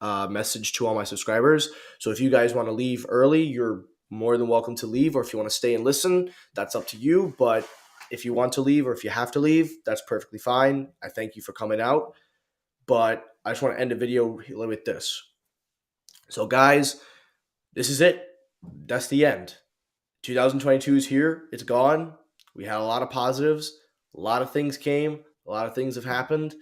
message to all my subscribers. So if you guys want to leave early, you're more than welcome to leave, or if you want to stay and listen, that's up to you. But if you want to leave or if you have to leave, that's perfectly fine. I thank you for coming out. But I just want to end the video with this. So guys, this is it. That's the end. 2022 is here. It's gone. We had a lot of positives. A lot of things came. A lot of things have happened.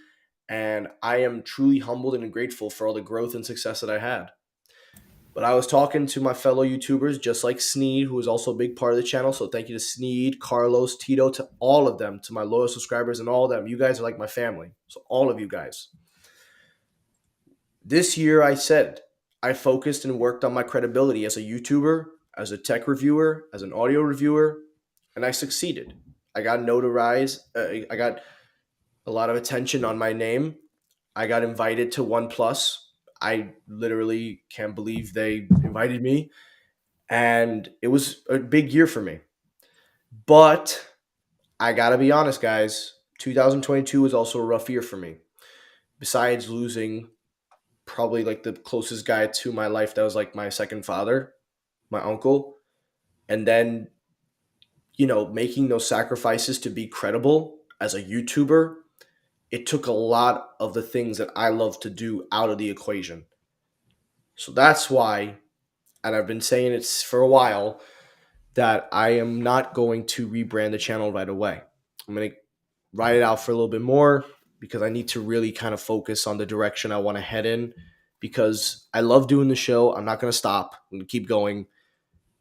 And I am truly humbled and grateful for all the growth and success that I had. But I was talking to my fellow YouTubers, just like Sneed, who is also a big part of the channel. So thank you to Sneed, Carlos, Tito, to all of them, to my loyal subscribers and all of them. You guys are like my family. So all of you guys. This year, I said I focused and worked on my credibility as a YouTuber, as a tech reviewer, as an audio reviewer, and I succeeded. I got notarized. I got a lot of attention on my name. I got invited to OnePlus. I literally can't believe they invited me. And it was a big year for me. But I got to be honest, guys. 2022 was also a rough year for me. Besides losing probably like the closest guy to my life that was like my second father, my uncle. And then, making those sacrifices to be credible as a YouTuber, it took a lot of the things that I love to do out of the equation. So that's why, and I've been saying it for a while, that I am not going to rebrand the channel right away. I'm going to ride it out for a little bit more because I need to really kind of focus on the direction I want to head in, because I love doing the show. I'm not going to stop. I'm going to keep going.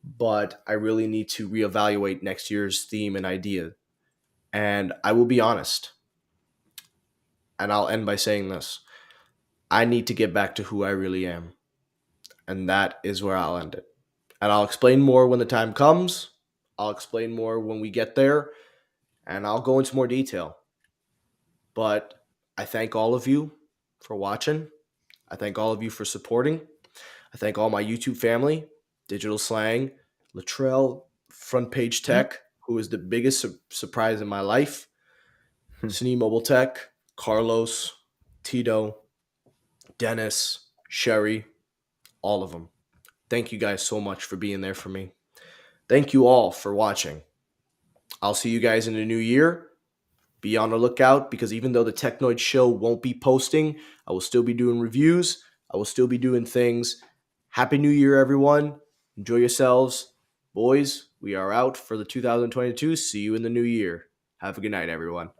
But I really need to reevaluate next year's theme and idea. And I will be honest, and I'll end by saying this. I need to get back to who I really am. And that is where I'll end it. And I'll explain more when the time comes. I'll explain more when we get there. And I'll go into more detail. But I thank all of you for watching. I thank all of you for supporting. I thank all my YouTube family, Digital Slang, Latrell, Front Page Tech, who is the biggest surprise in my life, Cine Mobile Tech, Carlos, Tito, Dennis, Sherry, all of them. Thank you guys so much for being there for me. Thank you all for watching. I'll see you guys in the new year. Be on the lookout, because even though the Technoid show won't be posting, I will still be doing reviews. I will still be doing things. Happy New Year, everyone. Enjoy yourselves. Boys, we are out for the 2022. See you in the new year. Have a good night, everyone.